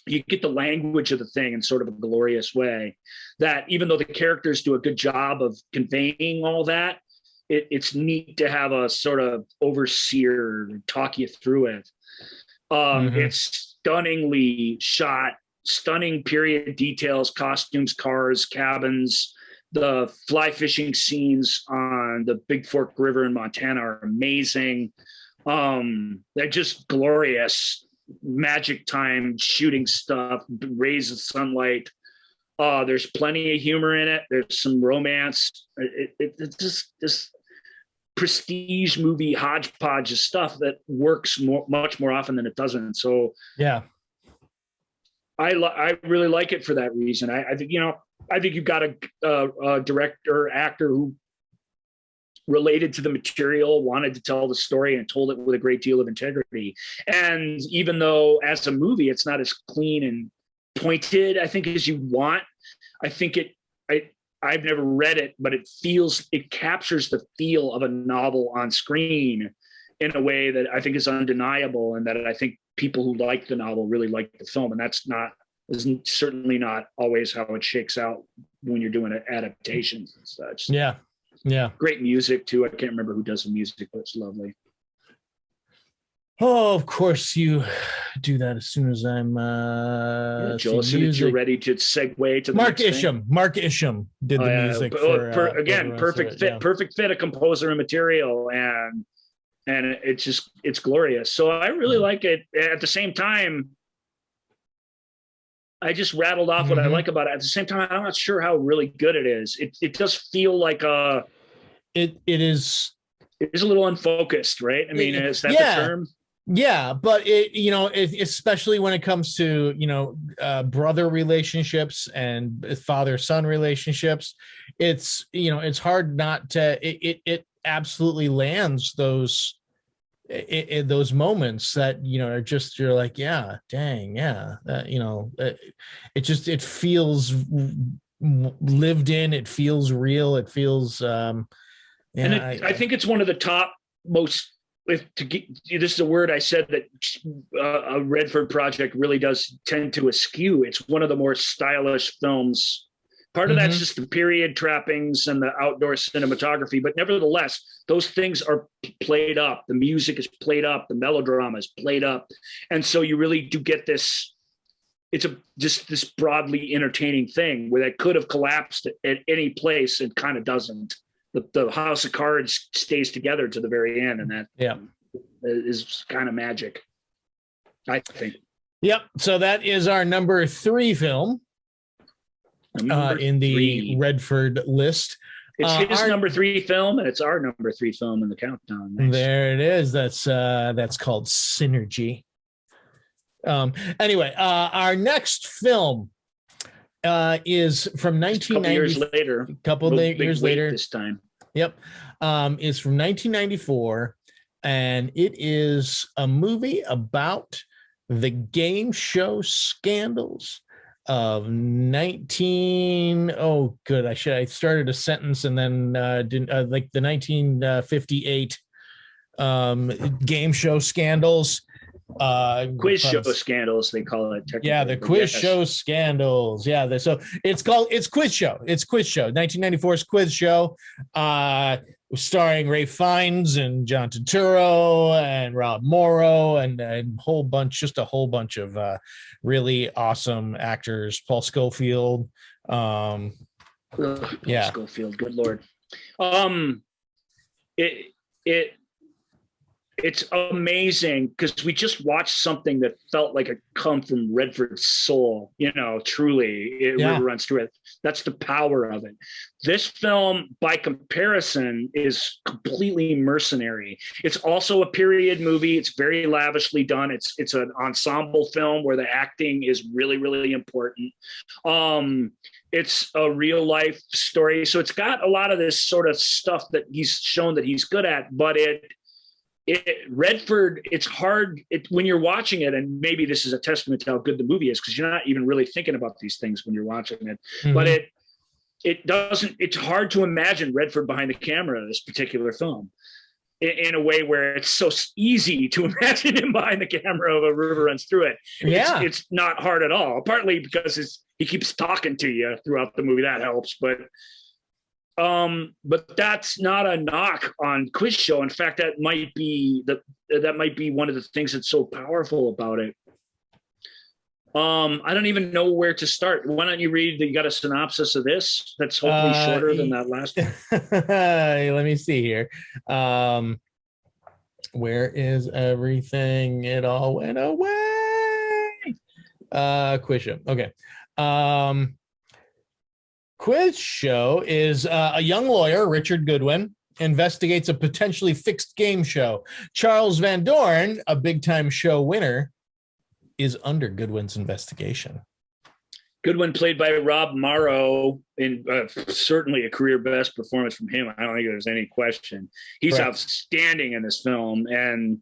you get the language of the thing in sort of a glorious way, that even though the characters do a good job of conveying all that, it's neat to have a sort of overseer talk you through it. It's stunningly shot, stunning period details, costumes, cars, cabins. The fly fishing scenes on the Big Fork River in Montana are amazing. They're just glorious. Magic time shooting stuff, rays of sunlight. There's plenty of humor in it. There's some romance. It's just this prestige movie hodgepodge of stuff that works much more often than it doesn't. So yeah, I really like it for that reason. I think, you know, I think you've got a director, actor who related to the material, wanted to tell the story, and told it with a great deal of integrity. And even though as a movie, it's not as clean and pointed, I think, as you want, I think I've never read it, but it captures the feel of a novel on screen in a way that I think is undeniable, and that I think people who like the novel really like the film. And that's certainly not always how it shakes out when you're doing adaptations and such. Yeah. Great music too. I can't remember who does the music, but it's lovely. Oh, of course you do that as soon as I'm Joel, as soon as you're ready to segue to the Mark next Isham. thing. Mark Isham did the music perfect fit, perfect fit, a composer and material, and it's glorious. So I really like it. At the same time, I just rattled off what I like about it. At the same time, I'm not sure how really good it is. It does feel like it is a little unfocused, right? I mean, is that the term? Yeah, but especially when it comes to, you know, brother relationships and father-son relationships, it's, you know, it's hard not to. It absolutely lands those moments that, you know, are just, you're like, yeah, dang, yeah, you know, it feels lived in. It feels real. It feels. And I think it's one of the top most. This is a word I said that a Redford project really does tend to eschew. It's one of the more stylish films. Part of that's just the period trappings and the outdoor cinematography, but nevertheless, those things are played up. The music is played up. The melodrama is played up. And so you really do get this. It's just this broadly entertaining thing where that could have collapsed at any place and kind of doesn't. The house of cards stays together to the very end, and that is kind of magic, I think. Yep. So that is our number 3 film in the Redford list. It's his number 3 film, and it's our number 3 film in the countdown. Nice. There it is. That's called Synergy. Anyway, our next film is from 1990. A couple years later. Years later this time. Yep. Is from 1994, and it is a movie about the game show scandals of I started a sentence and then didn't like the 1958 game show scandals. Quiz show scandals, they call it. Yeah, the quiz show scandals. Yeah, so it's Quiz Show. It's Quiz Show. 1994's Quiz Show, starring Ray Fiennes and John Turturro and Rob Morrow and a whole bunch of really awesome actors. Paul Scofield. Paul Scofield, good Lord. it's amazing because we just watched something that felt like a come from Redford's soul, truly. River runs through it. That's the power of it. This film, by comparison, is completely mercenary. It's also a period movie. It's very lavishly done. It's an ensemble film where the acting is really, really important. It's a real life story. So it's got a lot of this sort of stuff that he's shown that he's good at, but Redford, it's hard when you're watching it, and maybe this is a testament to how good the movie is because you're not even really thinking about these things when you're watching it. Mm-hmm. But it's hard to imagine Redford behind the camera of this particular film in a way where it's so easy to imagine him behind the camera of A River Runs Through It. Yeah. It's not hard at all, partly because he keeps talking to you throughout the movie. That helps, but that's not a knock on Quiz Show. In fact, that might be one of the things that's so powerful about it. I don't even know where to start. Why don't you read? You got a synopsis of this that's hopefully shorter than that last one. Let me see here. Where is everything? It all went away. Quiz Show. Okay. Quiz Show is a young lawyer, Richard Goodwin, investigates a potentially fixed game show. Charles Van Dorn, a big-time show winner, is under Goodwin's investigation. Goodwin, played by Rob Morrow, in certainly a career best performance from him. I don't think there's any question. He's outstanding in this film, and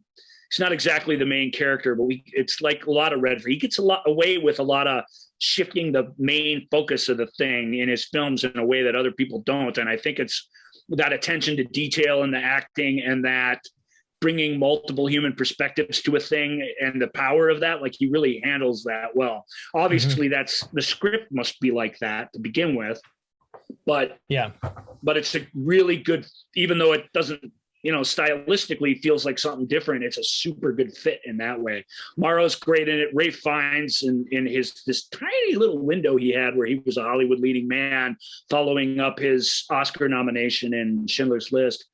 he's not exactly the main character, but it's like a lot of Redford. He gets away with a lot of shifting the main focus of the thing in his films in a way that other people don't. And I think it's that attention to detail in the acting and that bringing multiple human perspectives to a thing and the power of that. Like, he really handles that well. Obviously, that's the script must be like that to begin with, but it's a really good, even though it doesn't, stylistically feels like something different, it's a super good fit in that way. Morrow's great in it. Ralph Fiennes in this tiny little window he had where he was a Hollywood leading man following up his Oscar nomination in Schindler's List.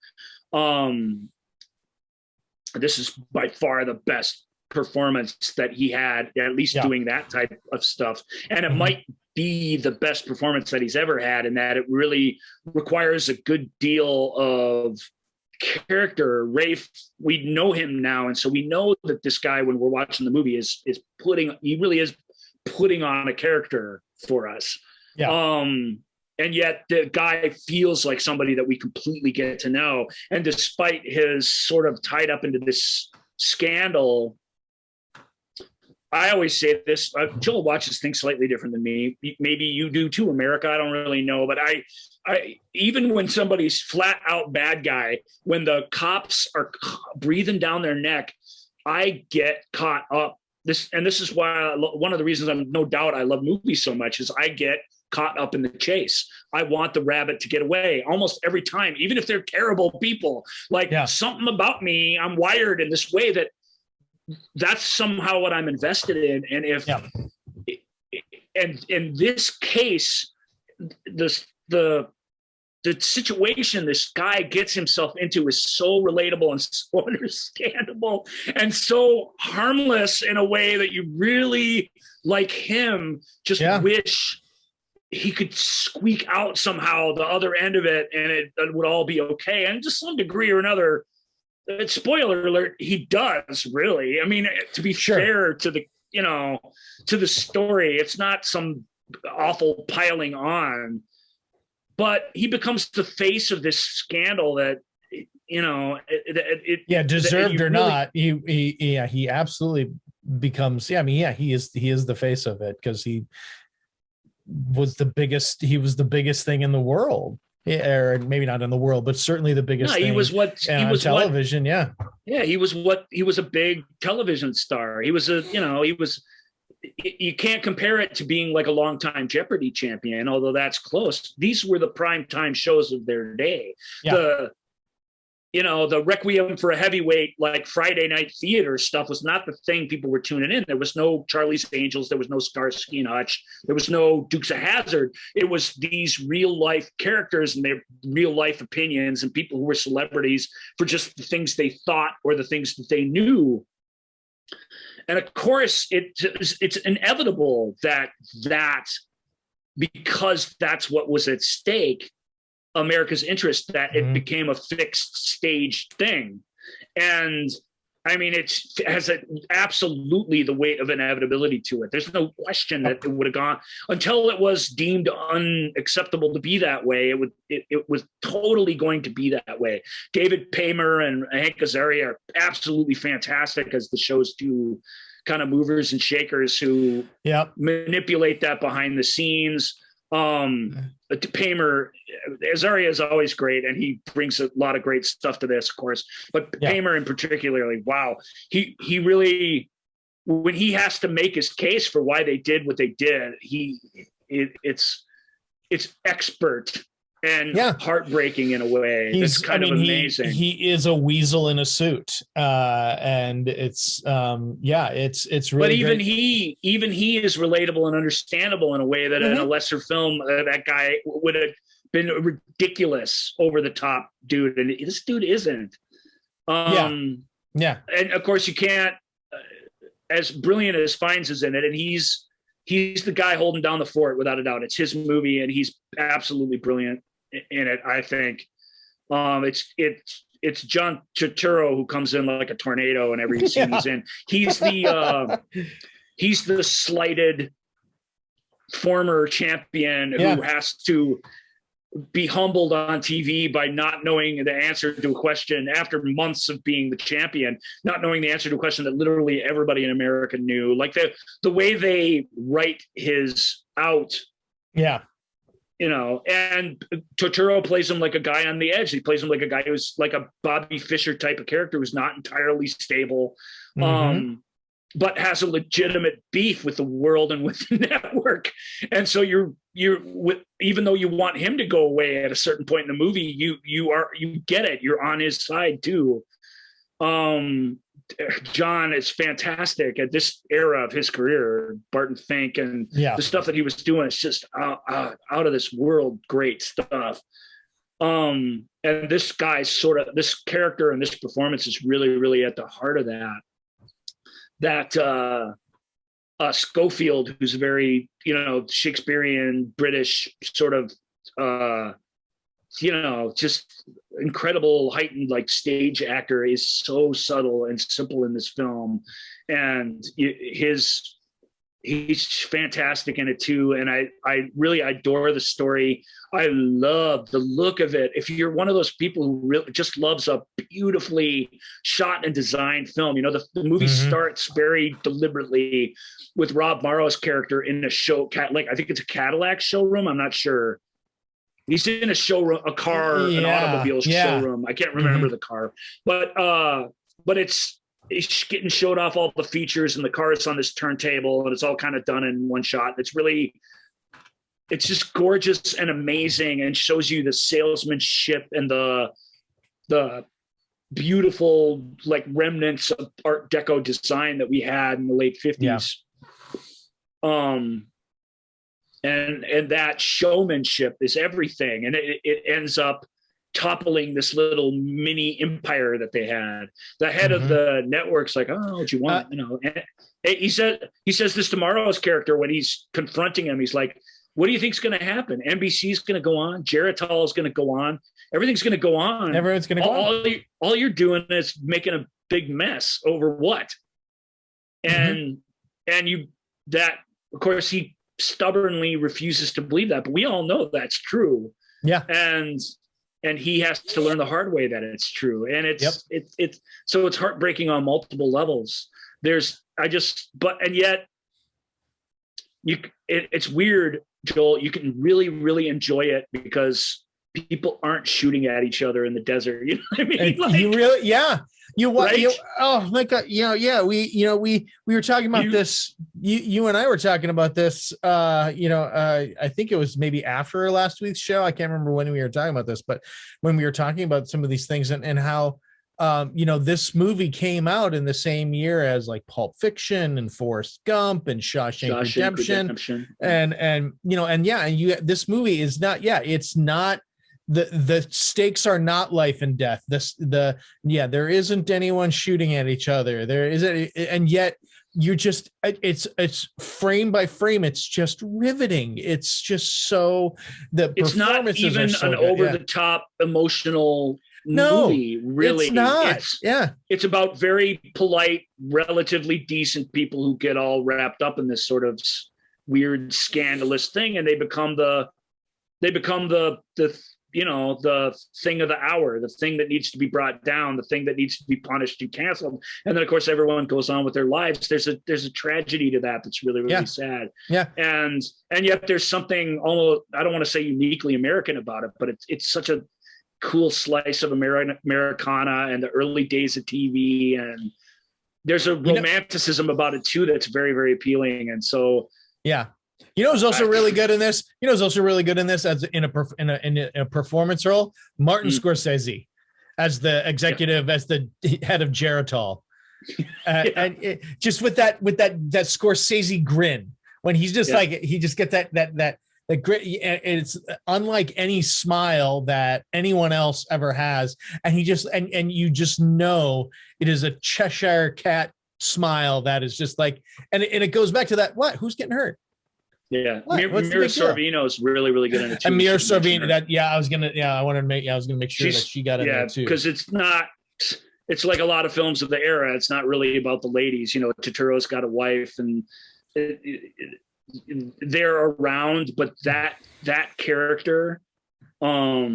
This is by far the best performance that he had, at least doing that type of stuff. And it might be the best performance that he's ever had, in that it really requires a good deal of character. Rafe, we know him now, and so we know that this guy, when we're watching the movie, he really is putting on a character for us. And yet the guy feels like somebody that we completely get to know. And despite his sort of tied up into this scandal, I always say this, Joel watches things slightly different than me. Maybe you do too, America. I don't really know. But I even when somebody's flat out bad guy, when the cops are breathing down their neck, I get caught up. This is why one of the reasons I love movies so much is I get caught up in the chase. I want the rabbit to get away almost every time, even if they're terrible people. Something about me, I'm wired in this way that's somehow what I'm invested in. And and in this case, the situation this guy gets himself into is so relatable and so understandable and so harmless in a way that you really, like him, just wish he could squeak out somehow the other end of it and it would all be okay. And to some degree or another, spoiler alert, he does really. I mean, to be fair to the, to the story, it's not some awful piling on, but he becomes the face of this scandal that, deserved or not, he absolutely becomes, he is the face of it because he was the biggest thing in the world, or maybe not in the world, but certainly the biggest thing. He was television. He was a big television star. You can't compare it to being like a longtime Jeopardy champion, although that's close. These were the prime time shows of their day. you know, the Requiem for a Heavyweight, like Friday night theater stuff was not the thing people were tuning in. There was no Charlie's Angels. There was no Starsky and Hutch. There was no Dukes of Hazzard. It was these real life characters and their real life opinions and people who were celebrities for just the things they thought or the things that they knew. And of course, it's inevitable that because that's what was at stake, America's interest, that it became a fixed stage thing. And I mean, it has absolutely the weight of inevitability to it. There's no question that it would have gone until it was deemed unacceptable to be that way. It was totally going to be that way. David Paymer and Hank Azaria are absolutely fantastic as the show's two kind of movers and shakers who manipulate that behind the scenes. Paymer, Azaria is always great, and he brings a lot of great stuff to this, of course. But Paymer in particularly, wow, he really, when he has to make his case for why they did what they did, it's expert and heartbreaking in a way. It's kind of amazing. He is a weasel in a suit, and it's it's really. But even great. even he is relatable and understandable in a way that in a lesser film, that guy would have been a ridiculous, over the top dude, and this dude isn't. And of course you can't, as brilliant as Fiennes is in it, and he's the guy holding down the fort without a doubt. It's his movie, and he's absolutely brilliant in it, I think. It's John Turturro who comes in like a tornado in every scene he's in. He's the slighted former champion who has to be humbled on TV by not knowing the answer to a question after months of being the champion, not knowing the answer to a question that literally everybody in America knew. Like the way they write his out. Yeah. You know, and Turturro plays him like a guy on the edge. He plays him like a guy who's like a Bobby Fischer type of character who's not entirely stable, but has a legitimate beef with the world and with the network. And so you're even though you want him to go away at a certain point in the movie, you get it. You're on his side too. John is fantastic at this era of his career. Barton Fink and the stuff that he was doing is just out of this world great stuff. And this guy's this character and this performance is really, really at the heart of that. Schofield, who's a very, Shakespearean British sort of, just incredible heightened like stage actor, is so subtle and simple in this film, and he's fantastic in it too. And I really adore the story. I love the look of it. If you're one of those people who really just loves a beautifully shot and designed film, the movie starts very deliberately with Rob Morrow's character in a show, like I think it's a Cadillac showroom. I'm not sure. He's in a showroom, an automobile showroom. I can't remember the car, but it's getting showed off all the features, and the car is on this turntable, and it's all kind of done in one shot. It's just gorgeous and amazing, and shows you the salesmanship and the beautiful like remnants of Art Deco design that we had in the late 50s. And that showmanship is everything. And it ends up toppling this little mini empire that they had. The head of the network's like, oh, what you want? And he says this to Morrow's character when he's confronting him. He's like, what do you think's going to happen? NBC's going to go on. Geritol is going to go on. Everything's going to go on. Everyone's going to go on. All you're doing is making a big mess over what? And of course, he stubbornly refuses to believe that, but we all know that's true. And he has to learn the hard way that it's true. And so it's heartbreaking on multiple levels. It's weird, Joel. You can really, really enjoy it because people aren't shooting at each other in the desert. You know what I mean? Like, you really, yeah. Right? Oh my God. Yeah. We were talking about this. You and I were talking about this, I think it was maybe after last week's show. I can't remember when we were talking about this, but when we were talking about some of these things and how, this movie came out in the same year as like Pulp Fiction and Forrest Gump and Shawshank Redemption. This movie is not, it's not, the stakes are not life and death. There isn't anyone shooting at each other. There isn't, and yet you're just, it's frame by frame. It's just riveting. It's just so, it's not even an over the top emotional movie, really. It's not. It's about very polite, relatively decent people who get all wrapped up in this sort of weird, scandalous thing, and they become the thing of the hour, the thing that needs to be brought down, the thing that needs to be punished and canceled. And then of course everyone goes on with their lives. There's a tragedy to that that's really, really sad. Yeah. And yet there's something almost, I don't want to say uniquely American about it, but it's such a cool slice of Americana and the early days of TV. And there's a romanticism about it too that's very, very appealing. And so, yeah. Who's also really good in this? As in a performance role? Martin Scorsese as the executive, as the head of Geritol. And just with that Scorsese grin, when he's just like, he just gets that grit. It's unlike any smile that anyone else ever has. And he just, and you just know it is a Cheshire cat smile that is just like, and it goes back to that, who's getting hurt? Yeah, Mira Sorvino is really, really good in it too. And Mira Sorvino, I was gonna make sure that she got in there too. Because it's like a lot of films of the era. It's not really about the ladies. Turturro's got a wife, and they're around, but that character. Well,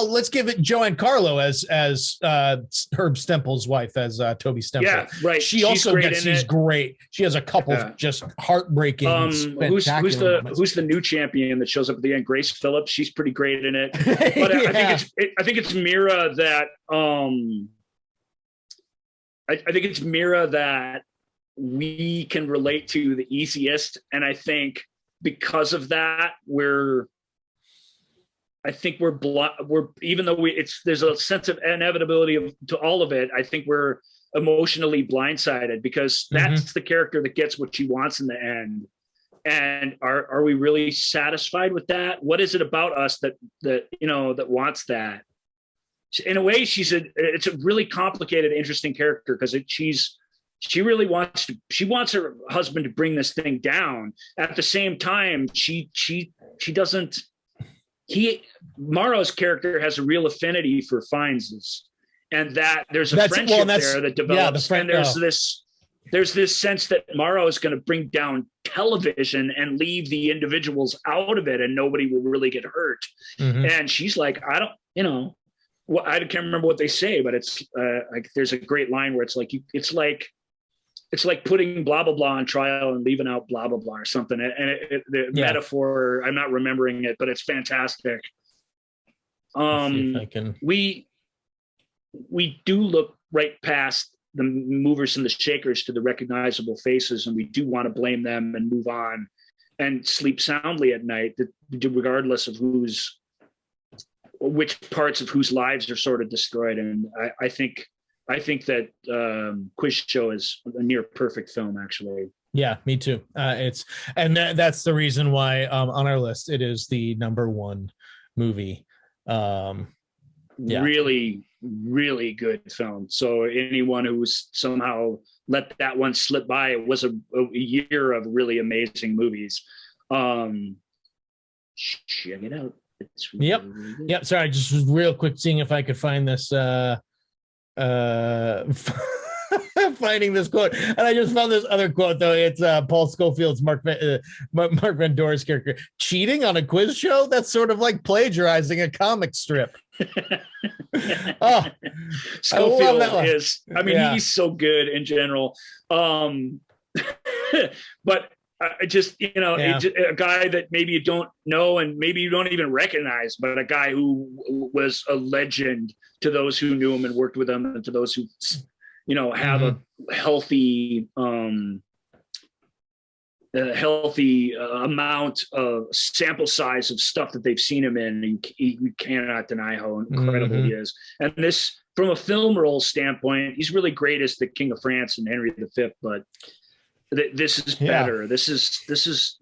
let's give it Joanne Carlo as Herb Stempel's wife, as Toby Stemple. Yeah, right. She's great. She has a couple just heartbreaking. Who's the new champion that shows up at the end? Grace Phillips. She's pretty great in it. But I think it's Mira that. I think it's Mira that we can relate to the easiest, and I think because of that, we're even though there's a sense of inevitability to all of it. I think we're emotionally blindsided because that's the character that gets what she wants in the end. And are we really satisfied with that? What is it about us that wants that? In a way, it's a really complicated, interesting character because she really wants her husband to bring this thing down. At the same time, she doesn't. Morrow's character has a real affinity for Fiennes, and that there's a friendship there that develops. And there's this sense that Morrow is going to bring down television and leave the individuals out of it, and nobody will really get hurt. And she's like, I can't remember what they say, but it's like there's a great line where it's like putting blah blah blah on trial and leaving out blah blah blah or something. And the metaphor, I'm not remembering it, but it's fantastic. We do look right past the movers and the shakers to the recognizable faces, and we do want to blame them and move on and sleep soundly at night, regardless of which parts of whose lives are sort of destroyed. And I think that Quiz Show is a near perfect film, actually. Yeah, me too. That's the reason why on our list it is the number one movie. Really, really good film. So anyone who's somehow let that one slip by, it was a year of really amazing movies. Check it out. It's really, really good. Yep. Sorry, just real quick, seeing if I could find this. Finding this quote, and I just found this other quote though. It's Paul Schofield's Mark Van Doren's character cheating on a quiz show. That's sort of like plagiarizing a comic strip. Schofield is. I mean, he's so good in general. But just, a guy that maybe you don't know and maybe you don't even recognize, but a guy who was a legend to those who knew him and worked with him, and to those who, have a healthy, amount of sample size of stuff that they've seen him in. And you cannot deny how incredible he is. And this, from a film role standpoint, he's really great as the King of France and Henry V, but this is better. This is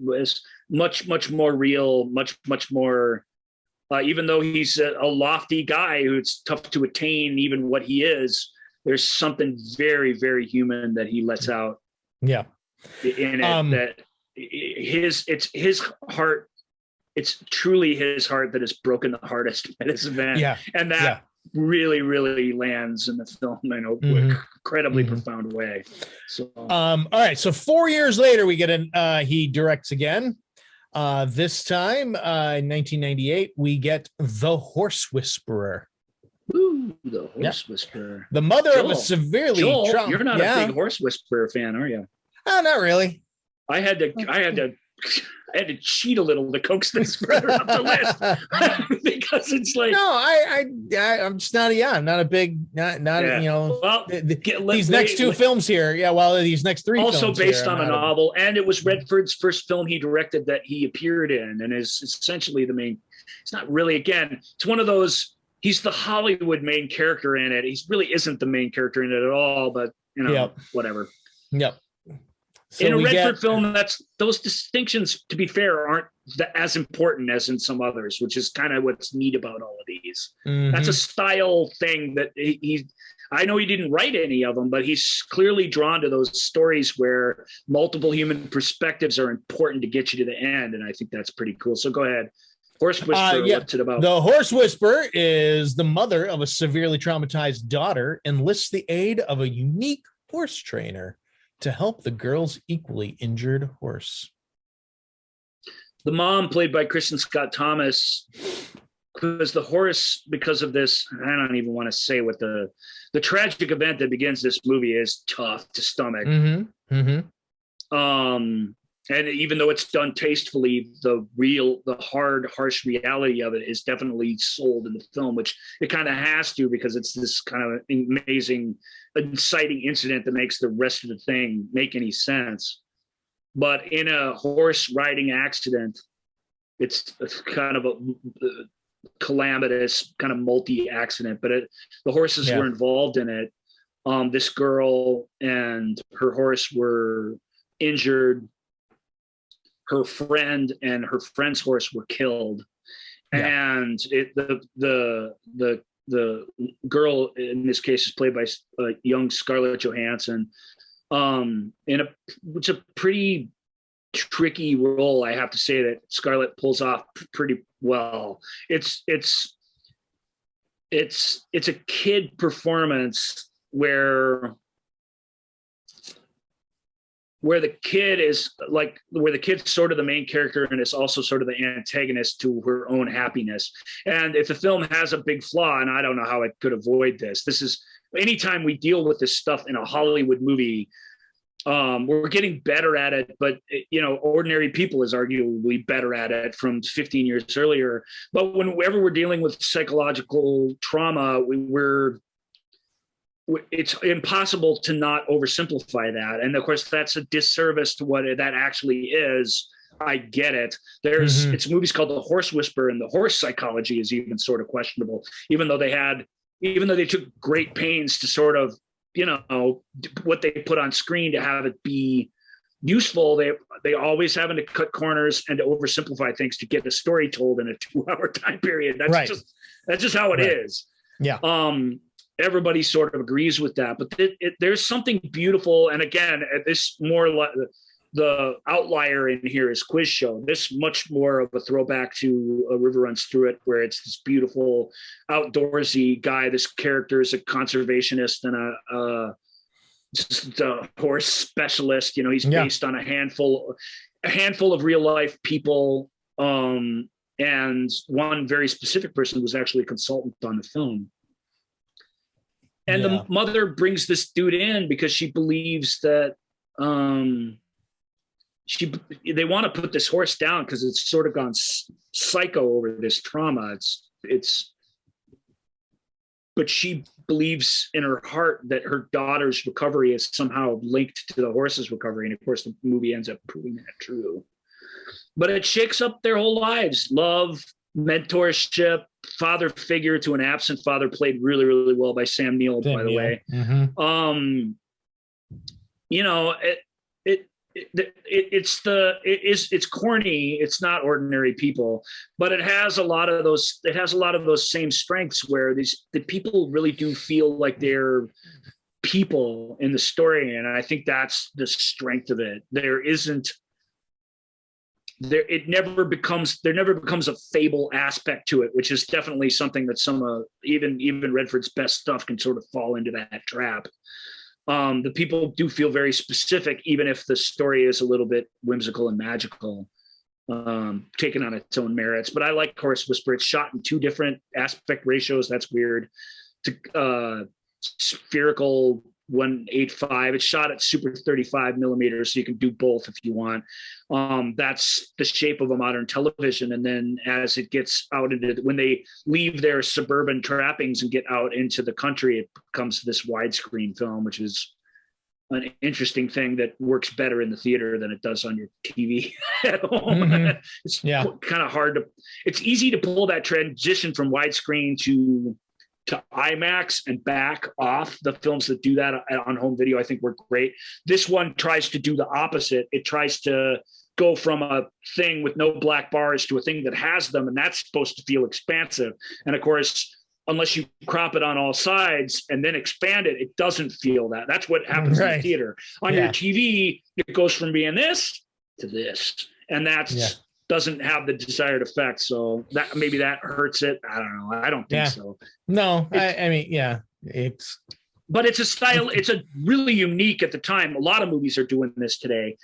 much more real, much more, even though he's a lofty guy who's tough to attain, even what he is, there's something very, very human that he lets out. Yeah. In it, that it's his heart. It's truly his heart that has broken the hardest at this event. Yeah. And that really, really lands in the film in an incredibly profound way. So, all right. So 4 years later, we get he directs again. This time, in 1998, we get The Horse Whisperer. Ooh, The Horse Whisperer. The mother of a severely Joel, you're not a big Horse Whisperer fan, are you? Oh, not really. I had to cheat a little to coax this further up the list because it's like, no, I'm just not. Yeah, I'm not a big, Well, these next two films here. Yeah, well, these next three also films based on a novel, and it was Redford's first film he directed that he appeared in, and is essentially the main. It's not really. Again, it's one of those. He's the Hollywood main character in it. He really isn't the main character in it at all, but whatever. Yep. So in a Redford film, those distinctions, to be fair, aren't as important as in some others, which is kind of what's neat about all of these. That's a style thing that I know he didn't write any of them, but he's clearly drawn to those stories where multiple human perspectives are important to get you to the end. And I think that's pretty cool. So go ahead. Horse Whisperer, what's it about? The Horse Whisperer is the mother of a severely traumatized daughter, enlists the aid of a unique horse trainer to help the girl's equally injured horse. The mom, played by Kristen Scott Thomas, because the horse, because of this, I don't even want to say what the tragic event that begins this movie is tough to stomach. And even though it's done tastefully, the hard, harsh reality of it is definitely sold in the film, which it kind of has to, because it's this kind of amazing, inciting incident that makes the rest of the thing make any sense. But in a horse riding accident, it's kind of a calamitous, kind of multi-accident, but the horses were involved in it. This girl and her horse were injured. Her friend and her friend's horse were killed, and the girl in this case is played by young Scarlett Johansson. It's a pretty tricky role, I have to say, that Scarlett pulls off pretty well. It's a kid performance where the kid's sort of the main character and is also sort of the antagonist to her own happiness. And if the film has a big flaw, and I don't know how it could avoid this is anytime we deal with this stuff in a Hollywood movie, we're getting better at it, but ordinary people is arguably better at it from 15 years earlier. But whenever we're dealing with psychological trauma, it's impossible to not oversimplify that. And of course, that's a disservice to what that actually is. I get it. It's movies called The Horse Whisperer, and the horse psychology is even sort of questionable, even though they took great pains to sort of, what they put on screen to have it be useful. They always having to cut corners and to oversimplify things to get the story told in a 2-hour time period. That's just how it is. Yeah. Everybody sort of agrees with that, but there's something beautiful. And again, this more like the outlier in here is Quiz Show. This much more of a throwback to A River Runs Through It, where it's this beautiful outdoorsy guy. This character is a conservationist and just a horse specialist. He's based on a handful of real life people, and one very specific person was actually a consultant on the film. And the mother brings this dude in because she believes that they want to put this horse down because it's sort of gone psycho over this trauma. But she believes in her heart that her daughter's recovery is somehow linked to the horse's recovery. And of course, the movie ends up proving that true. But it shakes up their whole lives. Love, mentorship, father figure to an absent father, played really, really well by Sam Neill, by the way. Mm-hmm. You know, it's corny. It's not ordinary people, but it has a lot of those. It has a lot of those same strengths where the people really do feel like they're people in the story, and I think that's the strength of it. There never becomes a fable aspect to it, which is definitely something that some even Redford's best stuff can sort of fall into that trap. The people do feel very specific, even if the story is a little bit whimsical and magical, taken on its own merits. But I like Horse Whisperer. It's shot in 2 different aspect ratios. That's weird. Spherical 1.85. It's shot at super 35 millimeters, so you can do both if you want. That's the shape of a modern television. And then as it gets out when they leave their suburban trappings and get out into the country, it becomes this widescreen film, which is an interesting thing that works better in the theater than it does on your TV at home. Mm-hmm. It's kind of hard it's easy to pull that transition from widescreen to IMAX and back off. The films that do that on home video, I think, work great. This one tries to do the opposite. It tries to go from a thing with no black bars to a thing that has them, and that's supposed to feel expansive. And of course, unless you crop it on all sides and then expand it, it doesn't feel that. That's what happens in the theater. On your TV, it goes from being this to this, and that's doesn't have the desired effect. So that maybe that hurts it. I don't know. I don't think so. No, I mean, but it's a style. It's a really unique at the time. A lot of movies are doing this today,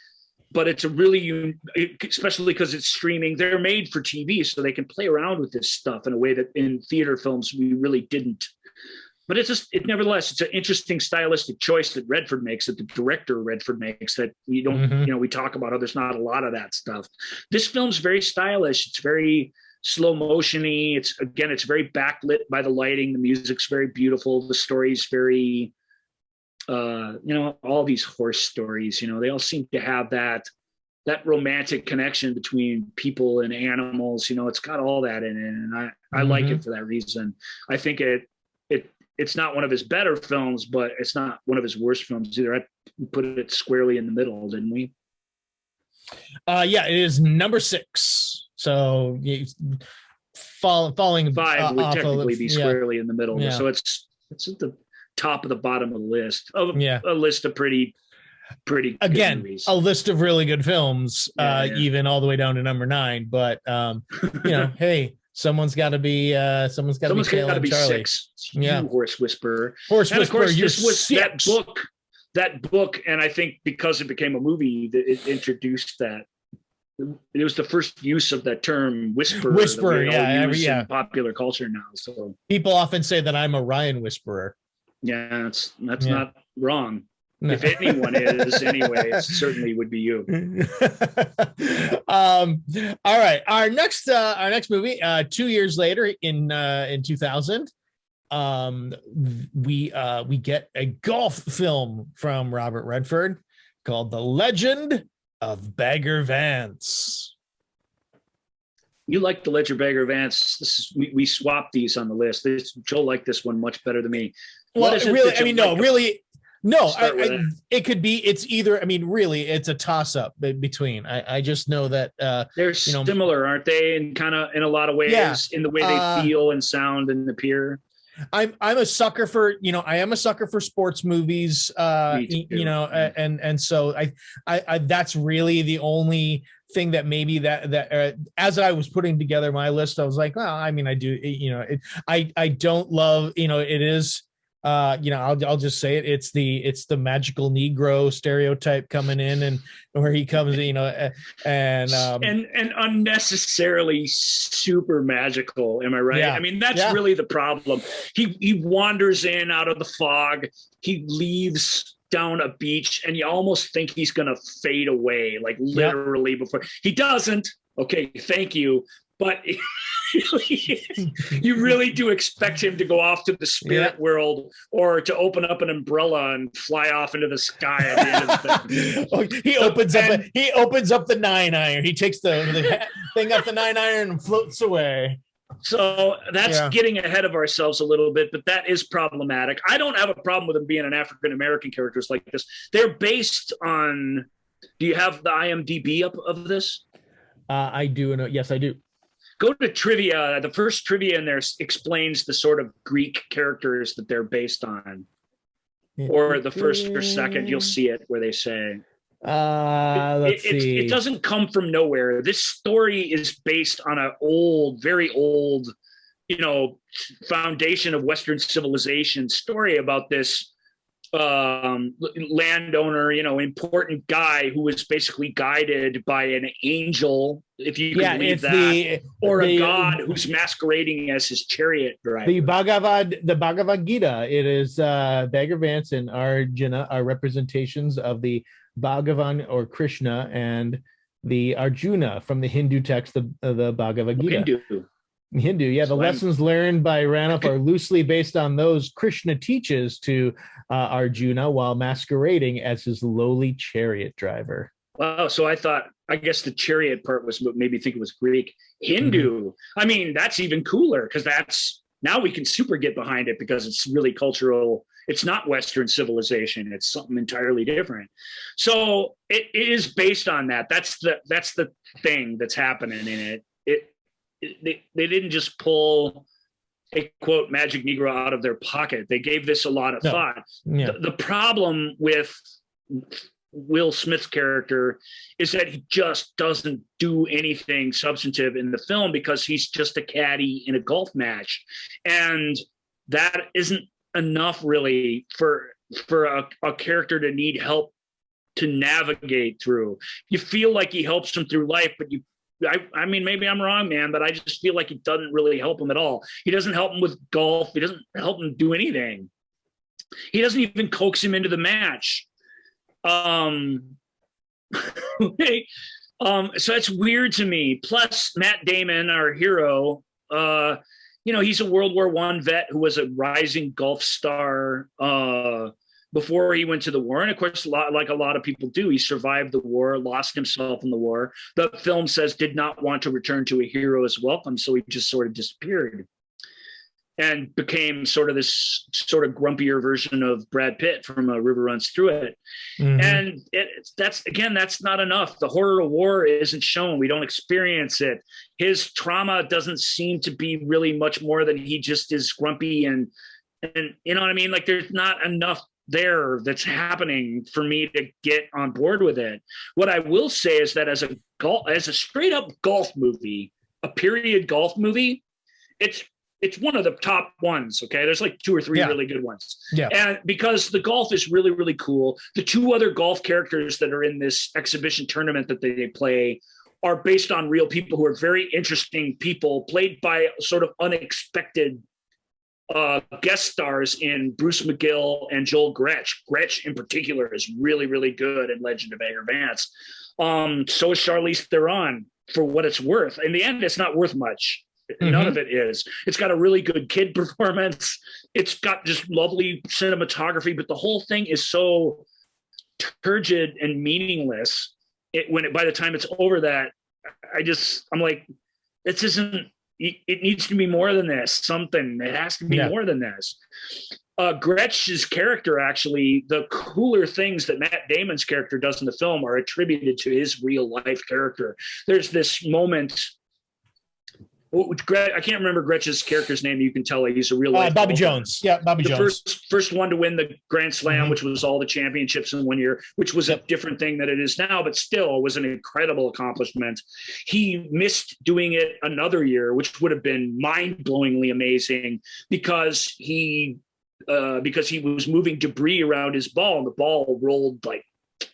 but it's a really especially because it's streaming. They're made for TV, so they can play around with this stuff in a way that in theater films we really didn't. But nevertheless, it's an interesting stylistic choice that Redford makes, that the director Redford makes, that we don't, we talk about how there's not a lot of that stuff. This film's very stylish. It's very slow motion-y. It's very backlit by the lighting. The music's very beautiful. The story's very, all these horse stories, they all seem to have that romantic connection between people and animals. It's got all that in it. And I like it for that reason. I think it's not one of his better films, but it's not one of his worst films either. I put it squarely in the middle, didn't we? It is number 6. So falling 5 would technically be squarely in the middle. Yeah. So it's at the top of the bottom of the list. A list of pretty again movies. A list of really good films, even all the way down to number 9. But hey. Someone's got to be Charlie. 6. You Horse Whisperer. Horse and Whisperer. Of course, this was that book, and I think because it became a movie, that it introduced that. It was the first use of that term whisperer. In popular culture now. So people often say that I'm a Ryan Whisperer. Yeah, that's not wrong. No. If anyone is, anyway, it certainly would be you. All right, our next movie, 2 years later in 2000, we get a golf film from Robert Redford called The Legend of Beggar Vance. You like The Legend of Beggar Vance. We swapped these on the list. Joel liked this one much better than me. Well, really, no, it could be. It's either. I mean, really, it's a toss-up between. I just know that they're similar, aren't they? In a lot of ways, in the way they feel and sound and appear. I'm a sucker for I am a sucker for sports movies. And so I that's really the only thing that maybe that as I was putting together my list, I was like, well, I mean, I do. I don't love. It is. I'll just say it. It's the magical Negro stereotype coming in, and where he comes, and unnecessarily super magical. Am I right? Yeah. I mean, really the problem. He wanders in out of the fog. He leaves down a beach and you almost think he's going to fade away, like literally before he doesn't. Okay, thank you. But you really do expect him to go off to the spirit world or to open up an umbrella and fly off into the sky at the end of the thing. He opens up the 9-iron. He takes the thing up the 9-iron and floats away. So that's getting ahead of ourselves a little bit, but that is problematic. I don't have a problem with him being an African-American characters like this. They're based on, do you have the IMDb up of this? I do. Yes, I do. Go to trivia. The first trivia in there explains the sort of Greek characters that they're based on. Or the first or second, you'll see it where they say, let's see. It doesn't come from nowhere. This story is based on an very old, foundation of Western civilization story about this landowner, important guy who was basically guided by an angel, if you can believe that, or a god who's masquerading as his chariot driver. The Bhagavad Gita. It is Beggar, Vance, and Arjuna are representations of the Bhagavan or Krishna and the Arjuna from the Hindu text, the Bhagavad Gita. Hindu, yeah. The lessons learned by Ranulph are loosely based on those Krishna teaches to Arjuna while masquerading as his lowly chariot driver. Wow. So I guess the chariot part was what made me think it was Greek. Hindu. Mm-hmm. I mean, that's even cooler because now we can super get behind it because it's really cultural. It's not Western civilization. It's something entirely different. So it is based on that. That's the thing that's happening in it. They didn't just pull a quote magic Negro out of their pocket. They gave this a lot of thought. Yeah. The problem with Will Smith's character is that he just doesn't do anything substantive in the film because he's just a caddy in a golf match. And that isn't enough really for a character to need help to navigate through. You feel like he helps him through life, but I mean, maybe I'm wrong, man, but I just feel like he doesn't really help him at all. He doesn't help him with golf. He doesn't help him do anything. He doesn't even coax him into the match. So that's weird to me. Plus, Matt Damon, our hero, he's a World War I vet who was a rising golf star before he went to the war. And of course, like a lot of people do, he survived the war, lost himself in the war. The film says did not want to return to a hero's welcome. So he just sort of disappeared and became sort of this sort of grumpier version of Brad Pitt from A River Runs Through It. Mm-hmm. And that's not enough. The horror of war isn't shown. We don't experience it. His trauma doesn't seem to be really much more than he just is grumpy and you know what I mean? Like there's not enough there that's happening for me to get on board with it. What I will say is that as a straight up golf movie, a period golf movie, it's one of the top ones. Okay. There's like 2 or 3 really good ones. Yeah. And because the golf is really, really cool. The 2 other golf characters that are in this exhibition tournament that they play are based on real people who are very interesting people played by sort of unexpected guest stars in Bruce McGill and Joel Gretsch. Gretsch in particular is really, really good in Legend of Beggar Vance. So is Charlize Theron for what it's worth. In the end, it's not worth much. Mm-hmm. None of it is. It's got a really good kid performance. It's got just lovely cinematography, but the whole thing is so turgid and meaningless. By the time it's over that, I'm like, this isn't, it needs to be more than this. It has to be more than this. Gretsch's character, actually, the cooler things that Matt Damon's character does in the film are attributed to his real life character. There's this moment. I can't remember Gretsch's character's name. You can tell he's a real life. Bobby Jones. Yeah, Bobby Jones. First one to win the Grand Slam, which was all the championships in one year, which was a different thing than it is now, but still was an incredible accomplishment. He missed doing it another year, which would have been mind-blowingly amazing because he was moving debris around his ball, and the ball rolled like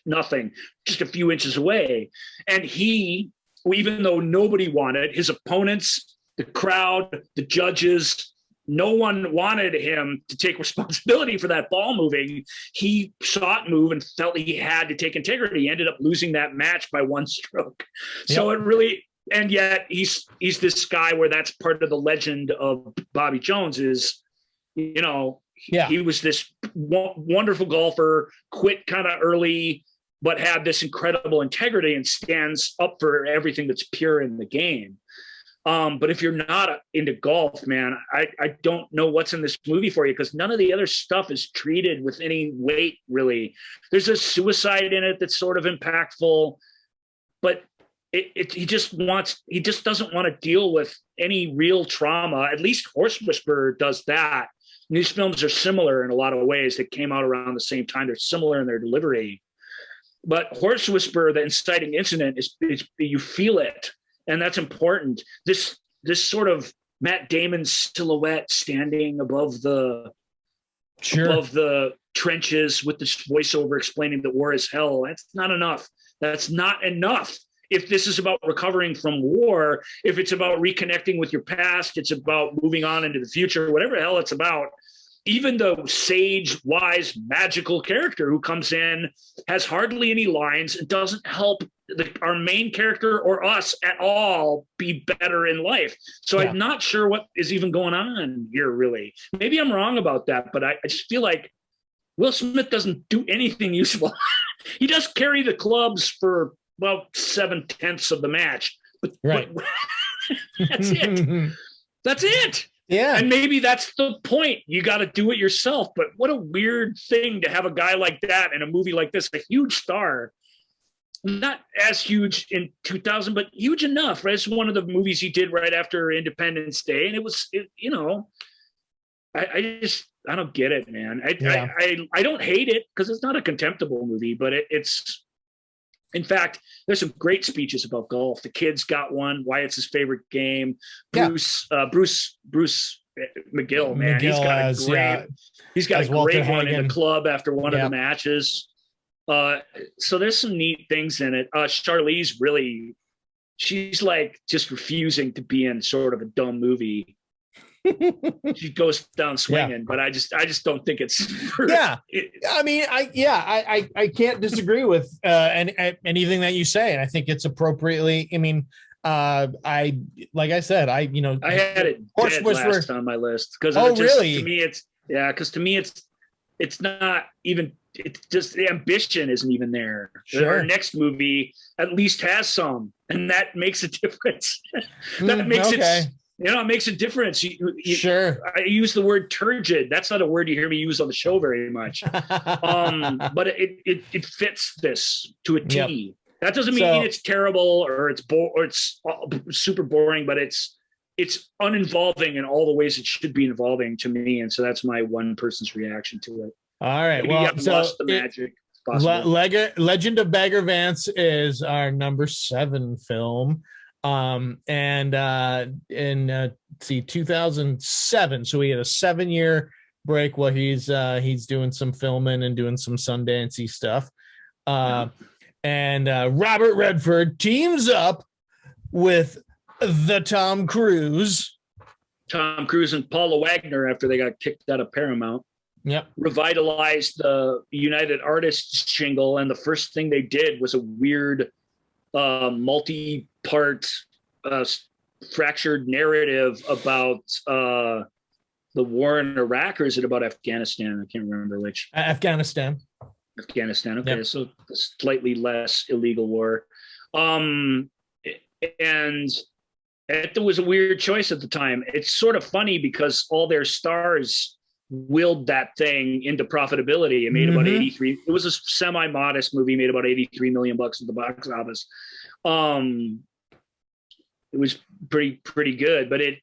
nothing, just a few inches away. And he, even though nobody wanted, his opponents, the crowd, the judges, no one wanted him to take responsibility for that ball moving. He saw it move and felt he had to take integrity. He ended up losing that match by one stroke. Yep. So it really, and yet he's this guy where that's part of the legend of Bobby Jones is, you know, he was this wonderful golfer, quit kind of early, but had this incredible integrity and stands up for everything that's pure in the game. But if you're not into golf, man, I don't know what's in this movie for you, because none of the other stuff is treated with any weight, really. There's a suicide in it that's sort of impactful, but he just doesn't want to deal with any real trauma. At least Horse Whisperer does that. And these films are similar in a lot of ways. They came out around the same time. They're similar in their delivery. But Horse Whisperer, the inciting incident, is you feel it. And that's important. This sort of Matt Damon silhouette standing above the trenches with this voiceover explaining that war is hell. That's not enough. That's not enough. If this is about recovering from war, if it's about reconnecting with your past, it's about moving on into the future, whatever the hell it's about. Even the sage, wise, magical character who comes in has hardly any lines and doesn't help our main character or us at all be better in life. So I'm not sure what is even going on here, really. Maybe I'm wrong about that, but I just feel like Will Smith doesn't do anything useful. He does carry the clubs for, 7/10 of the match. But that's it. That's it. Yeah. And maybe that's the point. You got to do it yourself. But what a weird thing to have a guy like that in a movie like this, a huge star. Not as huge in 2000, but huge enough. Right? It's one of the movies he did right after Independence Day. And I don't get it, man. I don't hate it because it's not a contemptible movie, but it's, in fact, there's some great speeches about golf. The kid's got one, why it's his favorite game. Bruce McGill, man. He's got a great one in the club after one of the matches. So there's some neat things in it. Charlize really, she's like just refusing to be in sort of a dumb movie. She goes down swinging, but I just don't think it's. I can't disagree with anything that you say, and I think it's appropriately. I mean, I had it dead last on my list because really? To me it's not even. It's just the ambition isn't even there. Sure. Our next movie at least has some, and that makes a difference. That makes it. It makes a difference. Sure. I use the word turgid. That's not a word you hear me use on the show very much. But it fits this to a T. Yep. That doesn't mean it's terrible or it's super boring, but it's uninvolving in all the ways it should be involving to me. And so that's my one person's reaction to it. All right. Maybe I've lost the magic. Legend of Beggar Vance is our number 7 film. In 2007, so he had a 7-year break while he's doing some filming and doing some Sundance-y stuff. And Robert Redford teams up with the Tom Cruise and Paula Wagner after they got kicked out of Paramount. Yep. Revitalized the United Artists jingle, and the first thing they did was a weird multi-part fractured narrative about the war in Iraq, or is it about Afghanistan? I can't remember which. Afghanistan. Okay, yep. So a slightly less illegal war. And it was a weird choice at the time. It's sort of funny because all their stars willed that thing into profitability. It made about 83. It was a semi-modest movie, made about $83 million at the box office. It was pretty good, but it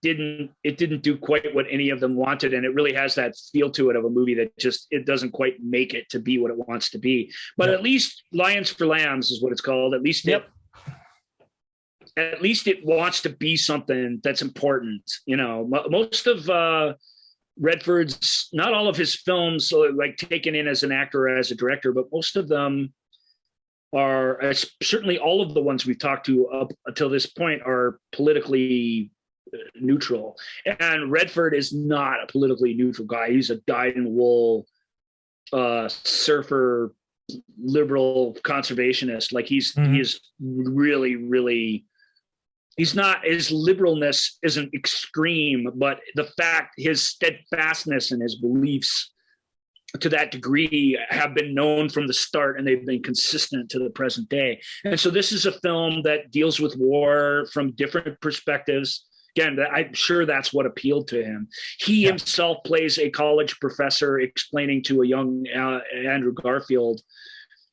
didn't do quite what any of them wanted, and it really has that feel to it of a movie that it doesn't quite make it to be what it wants to be. But at least Lions for Lambs is what it's called. At least it wants to be something that's important. Most of Redford's, not all of his films, so like taken in as an actor or as a director, but most of them are, certainly all of the ones we've talked to up until this point, are politically neutral. And Redford is not a politically neutral guy. He's a dyed-in-the-wool surfer, liberal conservationist. Like he is really, really. He's not, his liberalness isn't extreme, but the fact his steadfastness and his beliefs to that degree have been known from the start, and they've been consistent to the present day. And so this is a film that deals with war from different perspectives. Again, I'm sure that's what appealed to him. He himself plays a college professor explaining to a young Andrew Garfield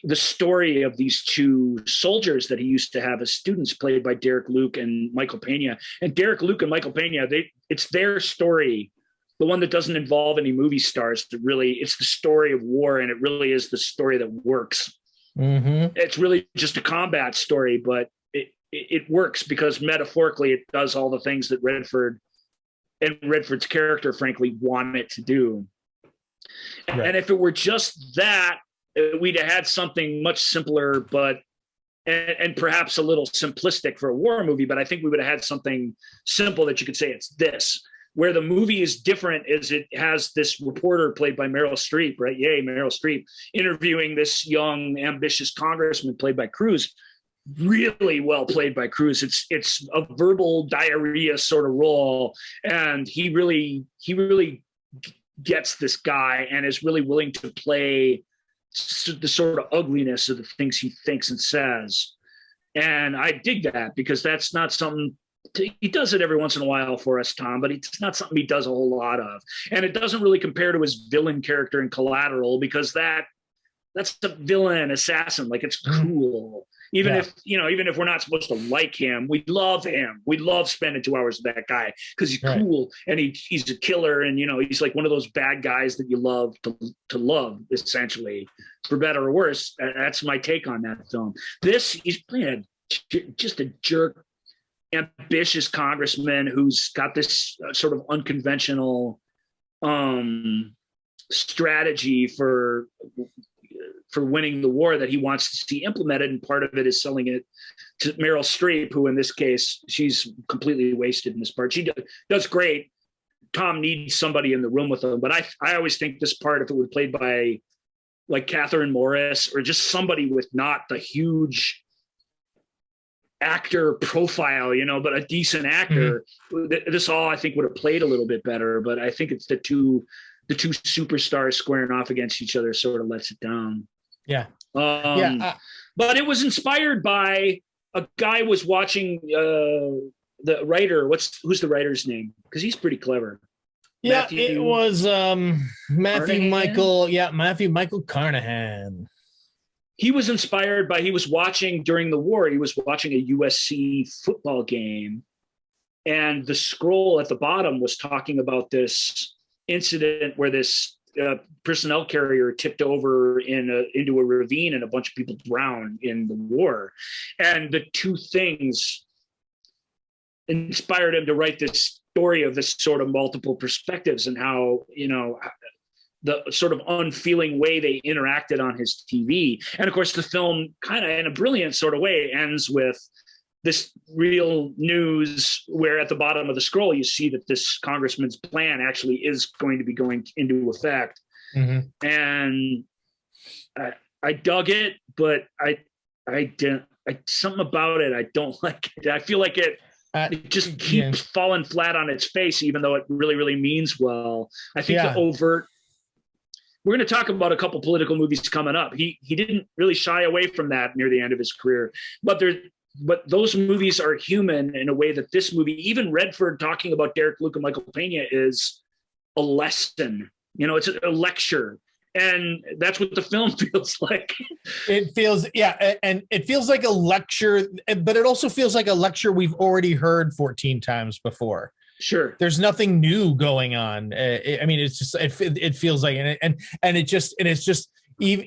the story of these two soldiers that he used to have as students, played by Derek Luke and Michael Pena. And Derek Luke and Michael Pena, it's their story, the one that doesn't involve any movie stars. It's the story of war, and it really is the story that works. It's really just a combat story, but it works because metaphorically it does all the things that Redford and Redford's character, frankly, want it to do. Right. And if it were just that, we'd have had something much simpler, but and perhaps a little simplistic for a war movie. But I think we would have had something simple that you could say it's this. Where the movie is different is it has this reporter played by Meryl Streep, right? Yay, Meryl Streep, interviewing this young, ambitious congressman played by Cruz. Really well played by Cruz. It's a verbal diarrhea sort of role, and he really gets this guy and is really willing to play the sort of ugliness of the things he thinks and says. And I dig that because that's not something he does it every once in a while for us, Tom, but it's not something he does a whole lot of. And it doesn't really compare to his villain character in Collateral, because that's the villain assassin. Like, it's cool. Even if we're not supposed to like him, we love him. We love spending 2 hours with that guy because he's cool and he's a killer, and he's like one of those bad guys that you love to love, essentially, for better or worse. That's my take on that film. He's playing just a jerk, ambitious congressman who's got this sort of unconventional strategy for winning the war that he wants to see implemented, and part of it is selling it to Meryl Streep, who in this case, she's completely wasted in this part. She does great. Tom needs somebody in the room with him, but I always think this part, if it were played by like Catherine Morris or just somebody with not the huge actor profile, but a decent actor, this all I think would have played a little bit better. But I think it's the two superstars squaring off against each other sort of lets it down. But it was inspired by a guy was watching the writer. Who's the writer's name? Because he's pretty clever. It was Matthew Michael Carnahan. He was inspired by, he was watching during the war, he was watching a USC football game, and the scroll at the bottom was talking about this incident where this personnel carrier tipped over into a ravine and a bunch of people drowned in the war. And the two things inspired him to write this story of this sort of multiple perspectives and how, the sort of unfeeling way they interacted on his TV. And of course, the film kind of in a brilliant sort of way ends with this real news where at the bottom of the scroll, you see that this congressman's plan actually is going to be going into effect. And I dug it, but I didn't, something about it I don't like it. I feel like it just keeps falling flat on its face, even though it really, really means well. I think the overt, we're going to talk about a couple political movies coming up. He didn't really shy away from that near the end of his career, but those movies are human in a way that this movie, even Redford talking about Derek Luke and Michael Pena, is a lesson. It's a lecture. And that's what the film feels like. It feels, and it feels like a lecture, but it also feels like a lecture we've already heard 14 times before. Sure. There's nothing new going on. It's just, it feels like, and it's just, even,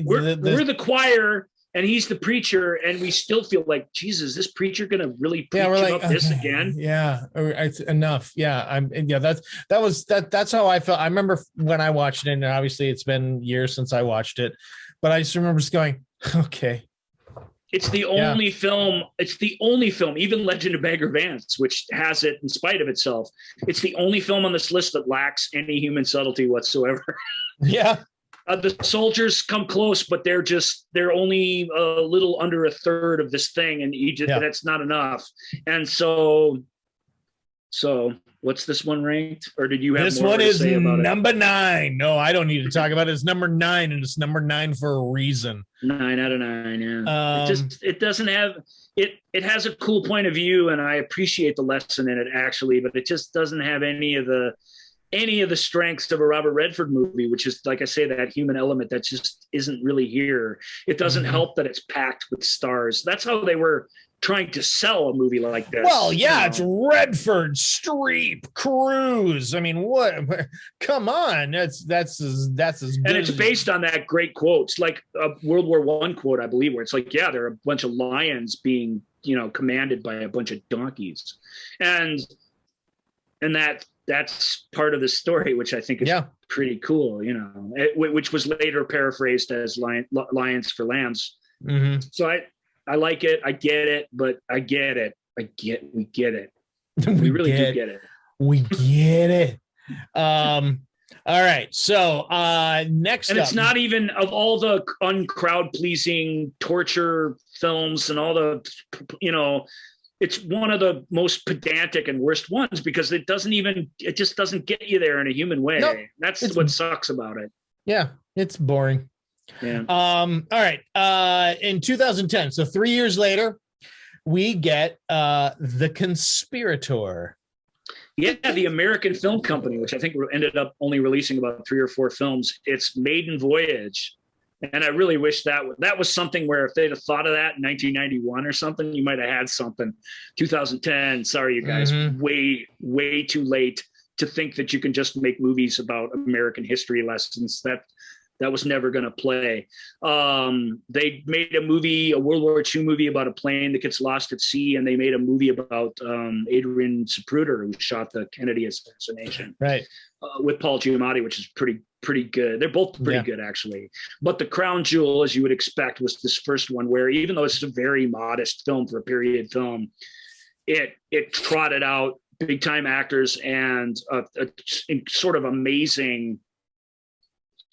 we're the choir and he's the preacher, and we still feel like, Jesus, this preacher going to really preach about this again? Yeah. It's enough. Yeah. That's how I felt. I remember when I watched it, and obviously it's been years since I watched it, but I just remember just going, okay. It's the only film. It's the only film, even Legend of Beggar Vance, which has it in spite of itself. It's the only film on this list that lacks any human subtlety whatsoever. Yeah. The soldiers come close, but they're only a little under a third of this thing, and that's not enough. And so what's this one ranked? Or did you have this more one to is say about number 9? No, I don't need to talk about it. It's number 9, and it's number 9 for a reason. 9 out of 9. Yeah. It doesn't have it. It has a cool point of view, and I appreciate the lesson in it actually, but it just doesn't have any of the strengths of a Robert Redford movie, which is, like I say, that human element that just isn't really here. It doesn't help that it's packed with stars. That's how they were trying to sell a movie like this. Well, yeah, it's Redford, Streep, Cruise. I mean, what? Come on, that's as good. And it's based on that great quote. It's like a World War I quote, I believe, where it's like, yeah, there are a bunch of lions being, commanded by a bunch of donkeys, and that's part of the story, which I think is pretty cool. Which was later paraphrased as lions for lambs. Mm-hmm. So I like it. I get it, but we get it. We really do get it. We get it. All right. So next and up. It's not even, of all the uncrowd pleasing torture films and all the, it's one of the most pedantic and worst ones because it just doesn't get you there in a human way. Nope. That's what sucks about it. Yeah. It's boring. Yeah. All right. In 2010, so 3 years later, we get The Conspirator. Yeah, the American Film Company, which I think ended up only releasing about 3 or 4 films. It's Maiden Voyage. And I really wish that was something where if they'd have thought of that in 1991 or something, you might have had something. 2010, sorry, you guys, way, way too late to think that you can just make movies about American history lessons. That was never going to play. They made a World War II movie about a plane that gets lost at sea, and they made a movie about Adrian Zapruder, who shot the Kennedy assassination, right? With Paul Giamatti, which is pretty good. They're both pretty good, actually. But the crown jewel, as you would expect, was this first one, where even though it's a very modest film for a period film, it trotted out big time actors and a sort of amazing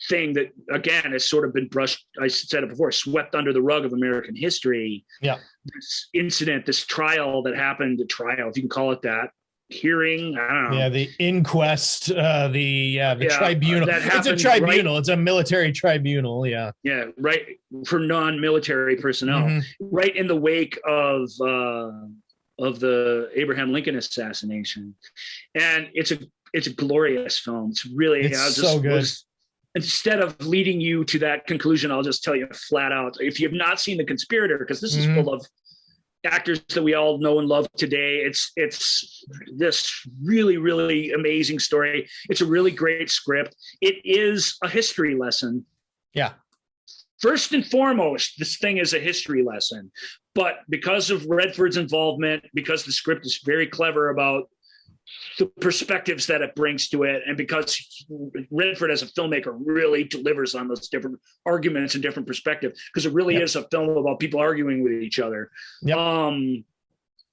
thing that, again, has sort of been brushed, I said it before, swept under the rug of American history. Yeah. This incident, this trial that happened, if you can call it that, hearing, I don't know. Yeah, the inquest, the tribunal. It's a tribunal. It's a military tribunal. Yeah. Yeah, right, for non-military personnel, right in the wake of the Abraham Lincoln assassination. And it's a glorious film. It's really so good. Instead of leading you to that conclusion, I'll just tell you flat out, if you have not seen The Conspirator, because this is full of actors that we all know and love today, it's this really, really amazing story. It's a really great script. It is a history lesson. Yeah. First and foremost, this thing is a history lesson. But because of Redford's involvement, because the script is very clever about the perspectives that it brings to it, and because Redford as a filmmaker really delivers on those different arguments and different perspectives, because it really is a film about people arguing with each other.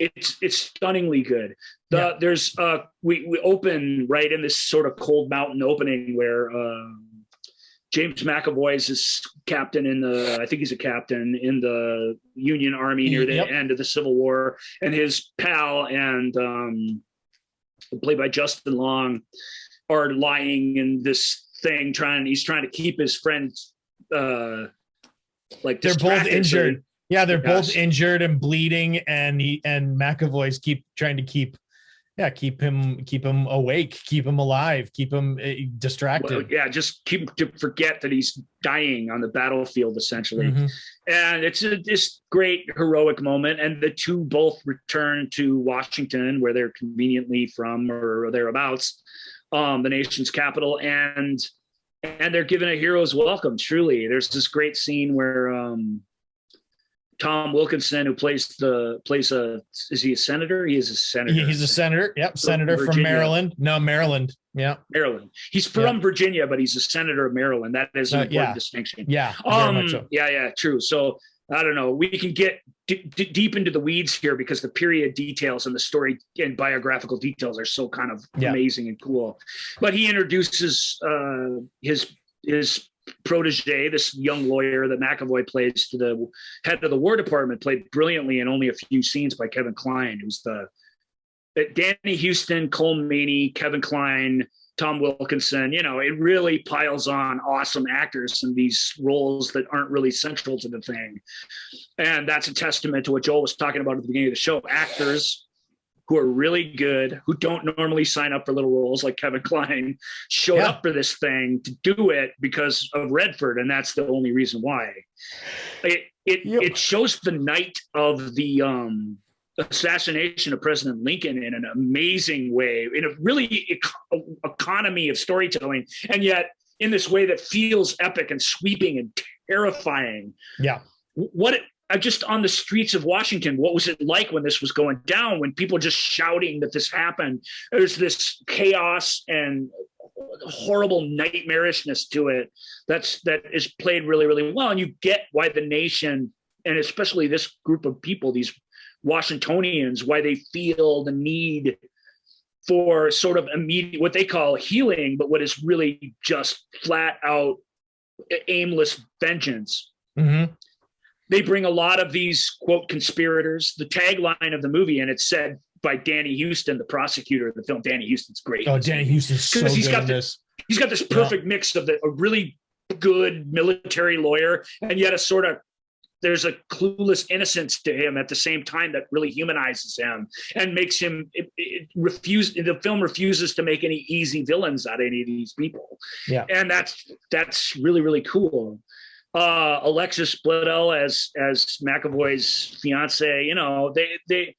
It's stunningly good. There's we open right in this sort of cold mountain opening where James McAvoy is captain I think he's a captain in the Union Army near the end of the Civil War, and his pal and played by Justin Long are lying in this thing he's trying to keep his friends they're both injured. They're both injured and bleeding, and McAvoy's trying to keep him awake, keep him alive, keep him distracted. Just keep him to forget that he's dying on the battlefield, essentially. And it's this great heroic moment. And the two both return to Washington, where they're conveniently from or thereabouts, the nation's capital, and they're given a hero's welcome. Truly, there's this great scene where Tom Wilkinson, who is he a senator? He is a senator. He's a senator. Yep. Senator from Maryland. No, Maryland. Yeah. Maryland. He's from Virginia, but he's a senator of Maryland. That is an important distinction. Yeah. Very much so. Yeah. True. So I don't know. We can get deep into the weeds here because the period details and the story and biographical details are so kind of amazing and cool. But he introduces his protege, this young lawyer that McAvoy plays, to the head of the War Department, played brilliantly in only a few scenes by Kevin Kline, who's Danny Huston, Cole Meany, Kevin Kline, Tom Wilkinson. You know, it really piles on awesome actors in these roles that aren't really central to the thing. And that's a testament to what Joel was talking about at the beginning of the show. Actors who are really good, who don't normally sign up for little roles like Kevin Kline, showed up for this thing to do it because of Redford. And that's the only reason why. It shows the night of the assassination of President Lincoln in an amazing way, in a really economy of storytelling, and yet in this way that feels epic and sweeping and terrifying. Yeah. Just on the streets of Washington, what was it like when this was going down, when people were just shouting that this happened? There's this chaos and horrible nightmarishness to it that is played really, really well. And you get why the nation, and especially this group of people, these Washingtonians, why they feel the need for sort of immediate, what they call healing, but what is really just flat out aimless vengeance. Mm-hmm. They bring a lot of these, quote, conspirators. The tagline of the movie, and it's said by Danny Huston, the prosecutor of the film. Danny Huston's great. Oh, Danny Huston's so good in this. He's got this perfect mix of a really good military lawyer, and yet there's a clueless innocence to him at the same time that really humanizes him and makes him the film refuses to make any easy villains out of any of these people. Yeah. And that's really, really cool. Alexis Bledel as McAvoy's fiance, you know, it'd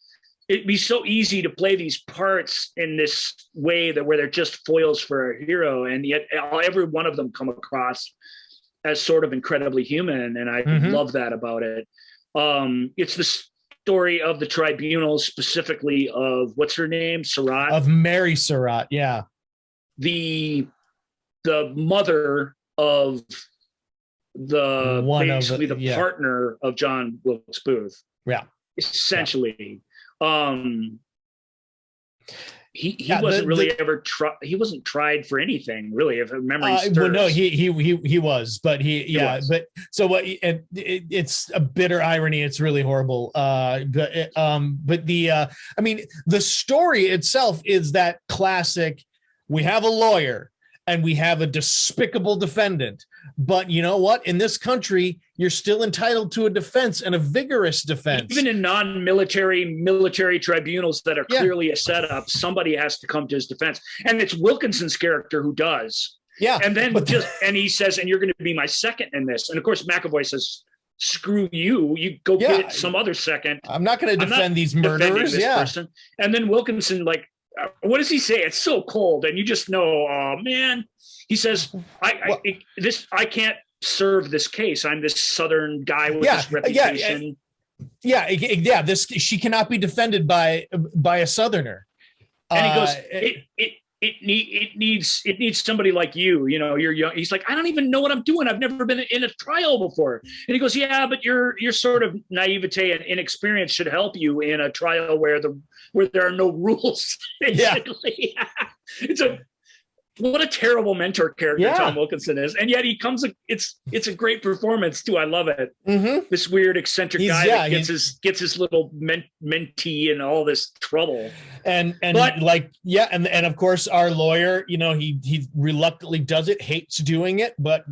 be so easy to play these parts in this way where they're just foils for a hero. And yet every one of them come across as sort of incredibly human. And I love that about it. It's the story of the Tribunal, specifically of what's her name? Surratt. Of Mary Surratt. Yeah. The mother of the partner of John Wilkes Booth. Yeah. Essentially. He wasn't really ever he wasn't tried for anything really, if memory serves. Well, no, he was, but but so what? It's a bitter irony. It's really horrible. But the I mean, the story itself is that classic. We have a lawyer and we have a despicable defendant. But you know what? In this country, you're still entitled to a defense, and a vigorous defense. Even in military tribunals that are clearly a setup, somebody has to come to his defense. And it's Wilkinson's character who does. Yeah. And then and he says, and you're going to be my second in this. And of course, McAvoy says, screw you. You go get some other second. I'm not going to defend these murderers. Person. And then Wilkinson, what does he say? It's so cold. And you just know, oh man. He says, I can't serve this case. I'm this Southern guy with this reputation. She cannot be defended by a Southerner. And he goes, it needs somebody like you. You know, you're young. He's like, I don't even know what I'm doing. I've never been in a trial before. And he goes, yeah, but your sort of naivete and inexperience should help you in a trial where there are no rules. Basically. What a terrible mentor character Tom Wilkinson is. And yet it's a great performance too. I love it. Mm-hmm. This weird eccentric guy that gets his little mentee in all this trouble. And of course our lawyer, you know, he reluctantly does it, hates doing it, but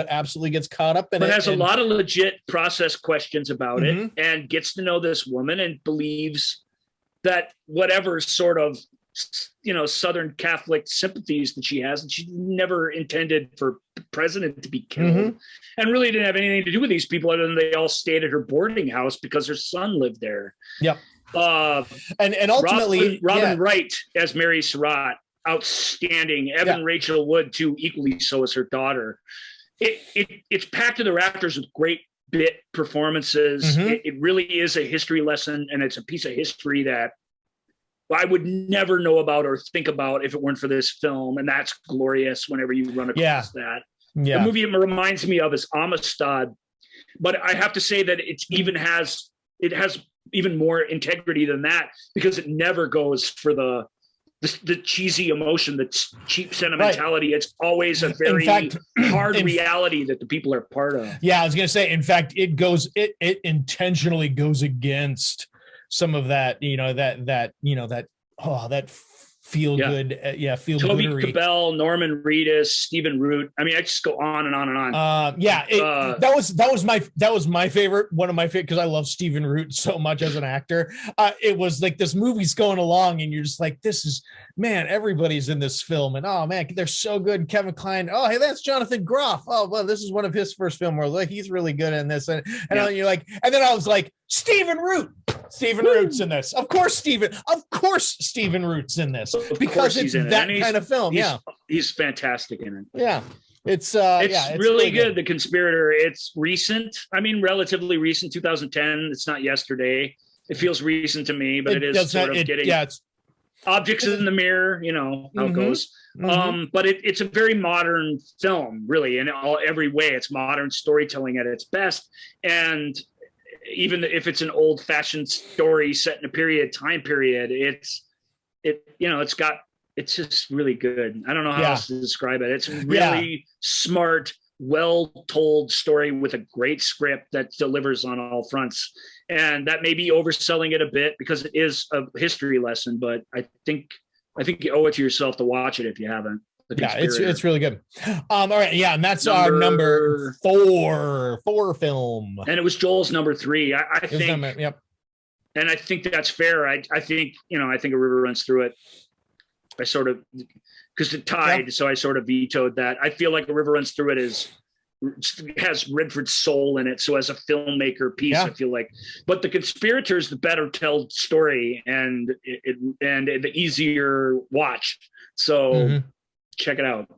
absolutely gets caught up in it. But has a lot of legit process questions about it, and gets to know this woman and believes that whatever sort of, you know, Southern Catholic sympathies that she has, and she never intended for the president to be killed, and really didn't have anything to do with these people other than they all stayed at her boarding house because her son lived there. Yep. And ultimately Robin Wright as Mary Surratt, outstanding. Evan Rachel Wood too, equally so as her daughter. It's packed to the rafters with great bit performances. It really is a history lesson, and it's a piece of history that I would never know about or think about if it weren't for this film. And that's glorious whenever you run across that. Yeah. The movie it reminds me of is Amistad. But I have to say that it has even more integrity than that, because it never goes for the cheesy emotion, the cheap sentimentality. Right. It's always a very hard reality that the people are part of. Yeah, I was going to say, in fact, it intentionally goes against some of that, that feel good. Feel Toby goodery. Cabell, Norman Reedus, Stephen Root. I mean, I just go on and on and on. That was my favorite, one of my favorite, because I love Stephen Root so much as an actor. It was like this movie's going along and you're just like, this is, man, everybody's in this film, and oh man, they're so good. Kevin Kline, oh hey, that's Jonathan Groff. Oh well, this is one of his first film where like he's really good in this, and you're like, and then I was like, Stephen Root's in this. Of course Stephen Root's in this, because it's that kind of film. He's fantastic in it. Yeah. It's really good. The Conspirator. It's recent. I mean, relatively recent, 2010. It's not yesterday. It feels recent to me, but it is getting objects in the mirror, how it goes. But it's a very modern film, really, in every way. It's modern storytelling at its best. And even if it's an old-fashioned story set in a time period, it's just really good. I don't know how else to describe it. It's really smart, well-told story with a great script that delivers on all fronts. And that may be overselling it a bit because it is a history lesson, but I think you owe it to yourself to watch it if you haven't. Yeah, it's really good. All right, yeah, and that's our number four film. And it was Joel's number 3. I think. Yep. And I think that's fair. I think A River Runs Through It. I sort of, because it tied, so I sort of vetoed that. I feel like A River Runs Through It has Redford's soul in it. So as a filmmaker piece, I feel like, but The Conspirator is the better told story and the easier watch. So check it out.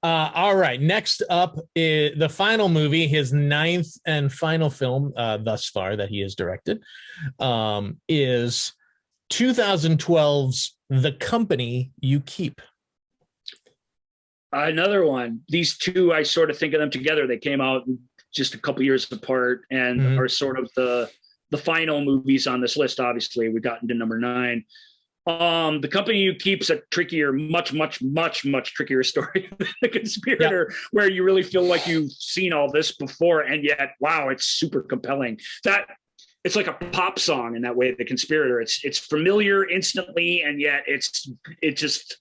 All right. Next up is the final movie, his 9th and final film thus far that he has directed, is 2012's The Company You Keep. Another one. These two, I sort of think of them together. They came out just a couple years apart and are sort of the final movies on this list. Obviously, we got into number 9. The Company You Keep's a trickier, much trickier story than The Conspirator, where you really feel like you've seen all this before, and yet, wow, it's super compelling. It's like a pop song in that way. The Conspirator, it's familiar instantly, and yet it's just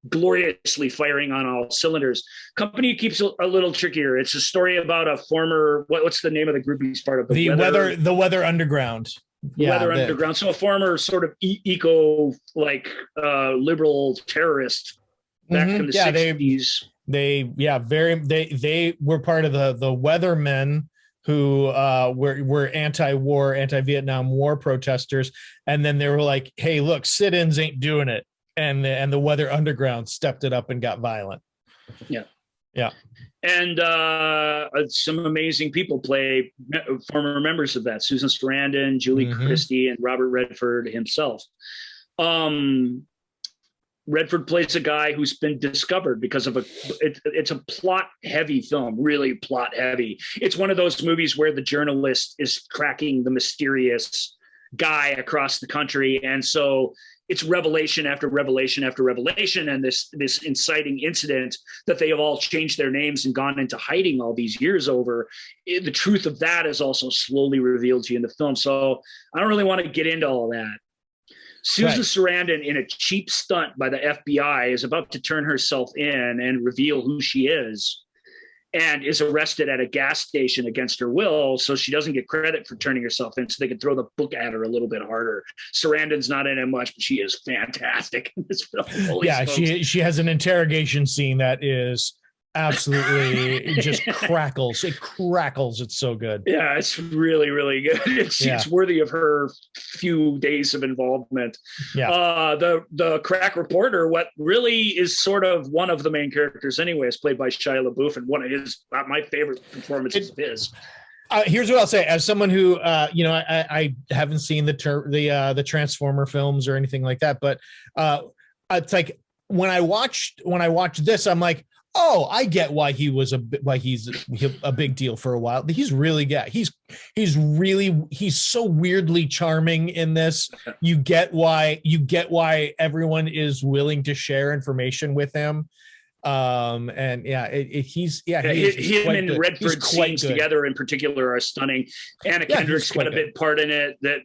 gloriously firing on all cylinders. Company You Keep's a little trickier. It's a story about a former, what's the name of the group he's part of? The Weather Underground. Underground. So a former sort of liberal terrorist back in the 60s. They were part of the Weathermen who were anti-Vietnam War protesters, and then they were like, hey, look, sit-ins ain't doing it, and the Weather Underground stepped it up and got violent. And some amazing people play former members of that: Susan Sarandon, Julie Christie, and Robert Redford himself. Redford plays a guy who's been discovered because of it's a plot heavy film, really plot heavy. It's one of those movies where the journalist is tracking the mysterious guy across the country. And so it's revelation after revelation after revelation. And this inciting incident that they have all changed their names and gone into hiding all these years over. The truth of that is also slowly revealed to you in the film. So I don't really want to get into all that. Susan Sarandon, in a cheap stunt by the FBI, is about to turn herself in and reveal who she is, and is arrested at a gas station against her will, so she doesn't get credit for turning herself in, so they can throw the book at her a little bit harder. Sarandon's not in it much, but she is fantastic in this film. She has an interrogation scene that is absolutely just crackles. It crackles. It's so good. Yeah, it's really, really good. It's worthy of her few days of involvement. The crack reporter, what really is sort of one of the main characters anyway, is played by Shia LaBeouf, and one of his my favorite performances of his. Here's what I'll say: as someone who, I haven't seen the Transformer films or anything like that, but it's like when I watched this, I'm like, oh, I get why he's a big deal for a while. He's really good. He's so weirdly charming in this. You get why everyone is willing to share information with him. And yeah, him and Redford scenes together in particular are stunning. Anna Kendrick's got a bit part in it that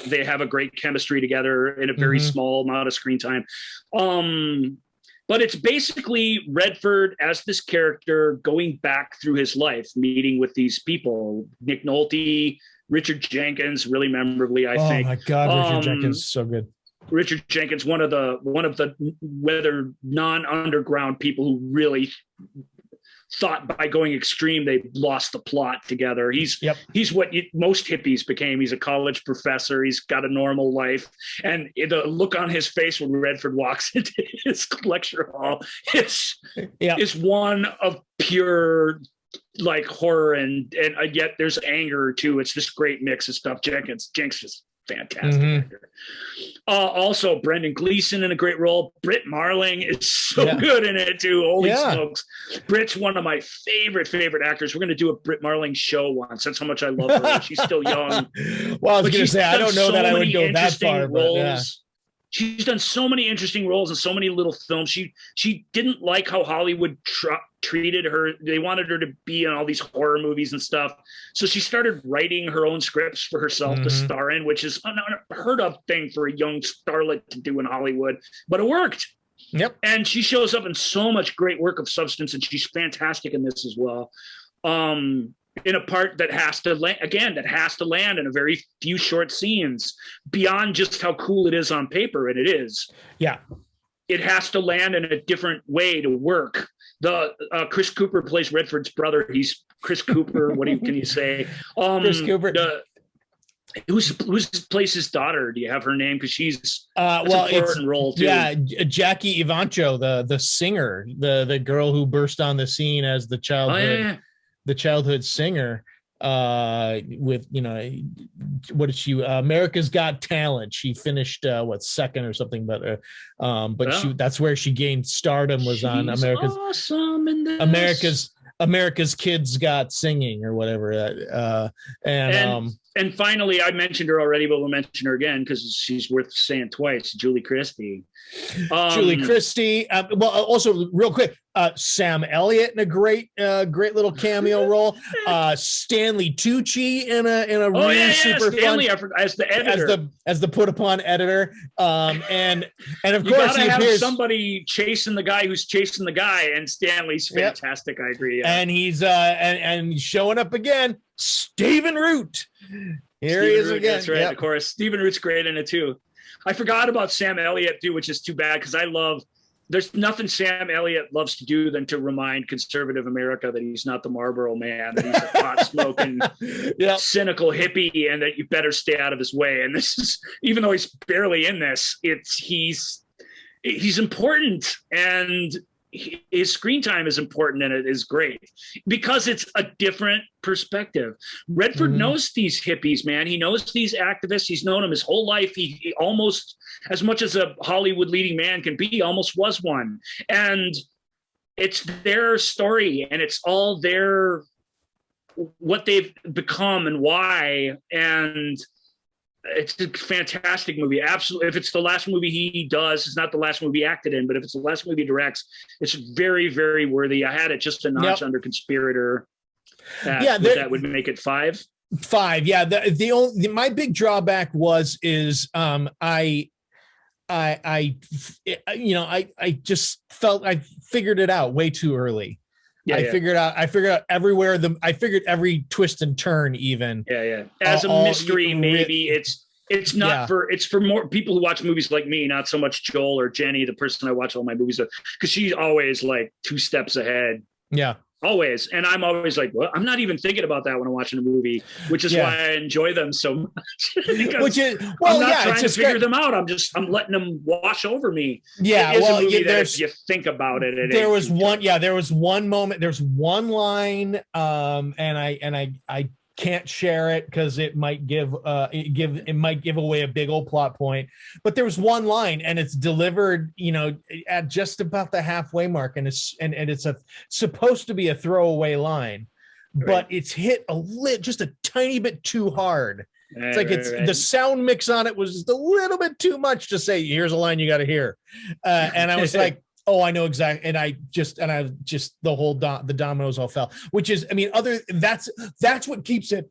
they have a great chemistry together in a very small amount of screen time. But it's basically Redford as this character going back through his life, meeting with these people, Nick Nolte, Richard Jenkins, really memorably, I think. Oh my God, Richard Jenkins, so good. Richard Jenkins, one of the whether non-underground people who really thought by going extreme they lost the plot together. He's what most hippies became. He's a college professor. He's got a normal life, and the look on his face when Redford walks into his lecture hall is one of pure like horror and yet there's anger too. It's this great mix of stuff. Jenks is fantastic actor. Also, Brendan Gleeson in a great role. Britt Marling is so good in it too. Holy smokes! Britt's one of my favorite actors. We're going to do a Britt Marling show once. That's how much I love her. She's still young. Well, I was going to say I don't know that I would go that far, but yeah. She's done so many interesting roles in so many little films. She didn't like how Hollywood treated her. They wanted her to be in all these horror movies and stuff. So she started writing her own scripts for herself to star in, which is an unheard of thing for a young starlet to do in Hollywood. But it worked. Yep. And she shows up in so much great work of substance, and she's fantastic in this as well. In a part that has to land in a very few short scenes beyond just how cool it is on paper. And it is, it has to land in a different way to work. The Chris Cooper plays Redford's brother. He's Chris Cooper. Can you say? Chris Cooper. Who's plays his daughter? Do you have her name? Because she's an important role too. Yeah, Jackie Evancho, the singer, the girl who burst on the scene as the childhood. The childhood singer with what is she America's Got Talent. She finished second or something, but that's where she gained stardom, was on America's awesome in this. America's Kids Got Singing or whatever. And finally, I mentioned her already, but we'll mention her again because she's worth saying twice. Julie Christie. Also real quick, Sam Elliott in a great little cameo role. Stanley Tucci in a really super Stanley, fun as the editor, as the put upon editor. And of you course gotta have somebody chasing the guy who's chasing the guy, and Stanley's fantastic. I agree. Yeah. And he's and showing up again, Stephen Root. Here he is again. That's right. Of course, Stephen Root's great in it too. I forgot about Sam Elliott too, which is too bad because there's nothing Sam Elliott loves to do than to remind conservative America that he's not the Marlboro man, that he's a pot smoking, cynical hippie, and that you better stay out of his way. And this is, even though he's barely in this, he's important, and his screen time is important, and it is great because it's a different perspective. Redford knows these hippies, man. He knows these activists. He's known them his whole life. He almost, as much as a Hollywood leading man can be, almost was one. And it's their story, and it's all what they've become and why. And it's a fantastic movie. Absolutely. If it's the last movie he does, it's not the last movie he acted in, but if it's the last movie he directs, it's very, very worthy. I had it just a notch under Conspirator. That would make it 5. 5. Yeah. My big drawback I just felt I figured it out way too early. I figured out everywhere. I figured every twist and turn, even. Yeah. As a mystery, maybe it's not it's for more people who watch movies like me, not so much Joel or Jenny, the person I watch all my movies with, because she's always like 2 steps ahead. Yeah. Always. And I'm always like, well, I'm not even thinking about that when I'm watching a movie, which is why I enjoy them so much. I'm not trying to figure them out. I'm letting them wash over me. Yeah. Well, if you think about it, there was one moment, there's one line. And I can't share it because it might give away a big old plot point. But there was one line, and it's delivered, at just about the halfway mark, and it's supposed to be a throwaway line, but it's hit just a tiny bit too hard. It's like the sound mix on it was just a little bit too much to say, here's a line you got to hear. And I was like, oh, I know exactly. And the dominoes all fell, which is, that's what keeps it,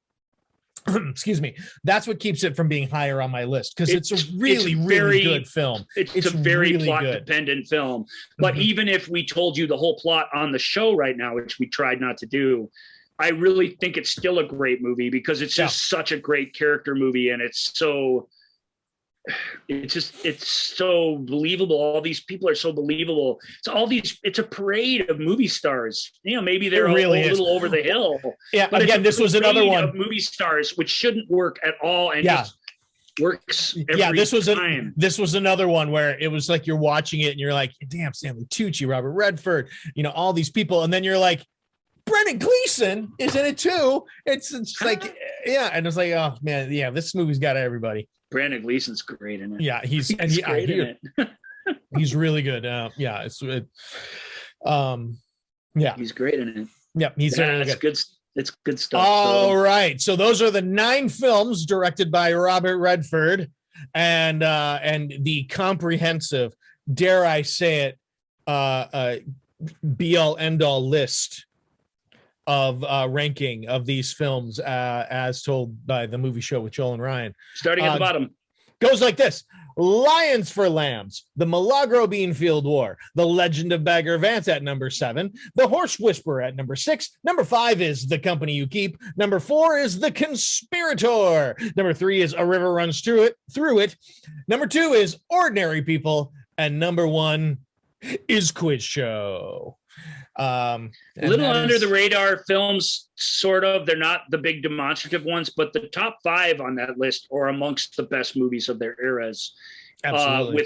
excuse me. That's what keeps it from being higher on my list. Cause it's a really good film. It's a very really plot dependent film, but even if we told you the whole plot on the show right now, which we tried not to do, I really think it's still a great movie because it's just such a great character movie. And it's so believable. All these people are so believable. It's a parade of movie stars. Maybe they're really a little over the hill. Yeah. But again, this was another one of movie stars, which shouldn't work at all. And just works every time. This was another one where it was like, you're watching it and you're like, damn, Stanley Tucci, Robert Redford, all these people. And then you're like, Brendan Gleeson is in it too. It's like, and it's like, oh man, this movie's got everybody. Brandon Gleeson's great in it. Yeah, he's great in it. He's really good. He's great in it. Yeah, he's really good. It's good stuff. All right, so those are the 9 films directed by Robert Redford, and the comprehensive, dare I say it, be all end all list of ranking of these films as told by the movie show with Joel and Ryan. Starting at the bottom. Goes like this: Lions for Lambs, The Milagro Beanfield War, The Legend of Beggar, Vance at number 7, The Horse Whisperer at number 6, number 5 is The Company You Keep, number 4 is The Conspirator, number 3 is A River Runs Through It, number 2 is Ordinary People, and number 1 is Quiz Show. A little under the radar films, sort of. They're not the big demonstrative ones, but the top 5 on that list are amongst the best movies of their eras. Absolutely.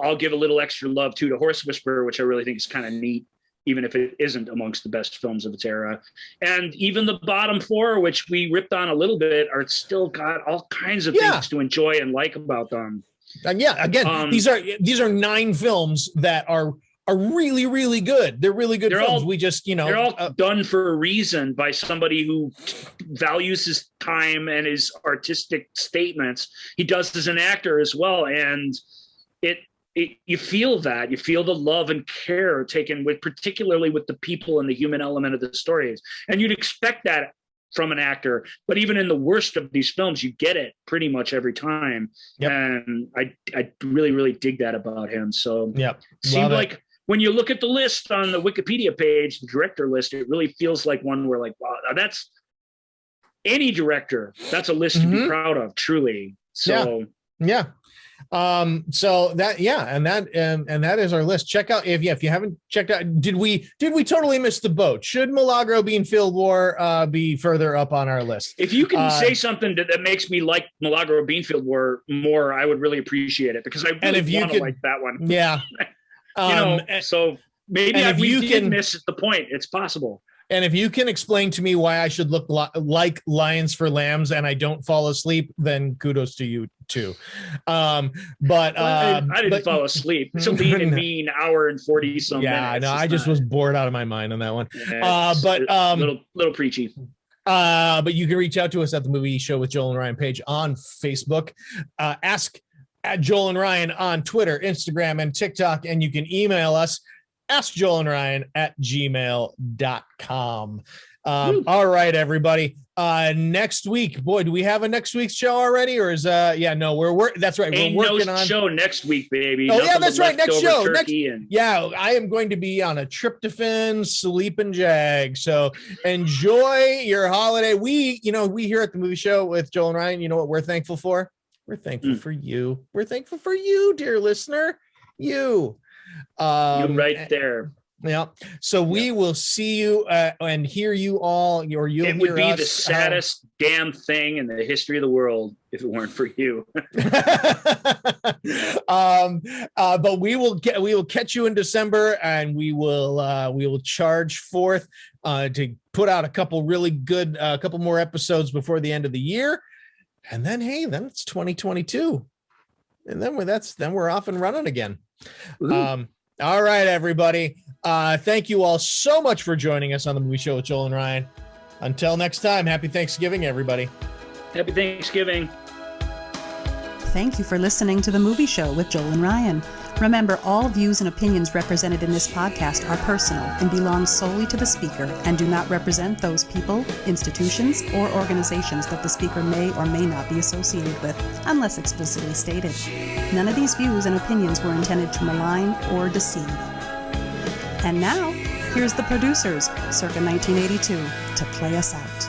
I'll give a little extra love to The Horse Whisperer, which I really think is kind of neat, even if it isn't amongst the best films of its era. And even the bottom 4, which we ripped on a little bit, are still got all kinds of things to enjoy and like about them. And these are 9 films that are really, really good. They're really good films. They're all done for a reason by somebody who values his time and his artistic statements. He does as an actor as well. And you feel that. You feel the love and care taken particularly with the people and the human element of the stories. And you'd expect that from an actor, but even in the worst of these films, you get it pretty much every time. Yep. And I really, really dig that about him. So it seemed like, when you look at the list on the Wikipedia page, the director list, it really feels like one where like, wow, that's any director. That's a list to be proud of, truly. So so that is our list. Check out if you haven't checked out. Did we totally miss the boat? Should Milagro Beanfield War be further up on our list? If you can say something that makes me like Milagro Beanfield War more, I would really appreciate it, because I really want to like that one. Yeah. So maybe we did miss the point. It's possible. And if you can explain to me why I should look like Lions for Lambs and I don't fall asleep, then kudos to you too. I didn't fall asleep. It's a lean and mean hour and 40 some minutes. Yeah, no, I just was bored out of my mind on that one. Yeah, little preachy. But you can reach out to us at the Movie Show with Joel and Ryan page on Facebook. Ask at Joel and Ryan on Twitter, Instagram, and TikTok. And you can email us, askjoelandryan@gmail.com. All right, everybody. Next week, boy, do we have a next week's show already? Or is that's right. We're working on show next week, baby. Oh, yeah, that's right. Next show. I am going to be on a tryptophan sleeping jag. So enjoy your holiday. We here at the Movie Show with Joel and Ryan, you know what we're thankful for? We're thankful for you. We're thankful for you, dear listener. You right there. Yeah. So we will see you and hear you all. Or you'll It hear would be us, the saddest damn thing in the history of the world if it weren't for you. But we will catch you in December, and we will charge forth to put out a couple really good, couple more episodes before the end of the year, and then then it's 2022, and then we're off and running again. All right, everybody. Thank you all so much for joining us on the Movie Show with Joel and Ryan. Until next time, happy Thanksgiving, everybody. Happy Thanksgiving. Thank you for listening to The Movie Show with Joel and Ryan. Remember, all views and opinions represented in this podcast are personal and belong solely to the speaker and do not represent those people, institutions, or organizations that the speaker may or may not be associated with, unless explicitly stated. None of these views and opinions were intended to malign or deceive. And now, here's the producers, circa 1982, to play us out.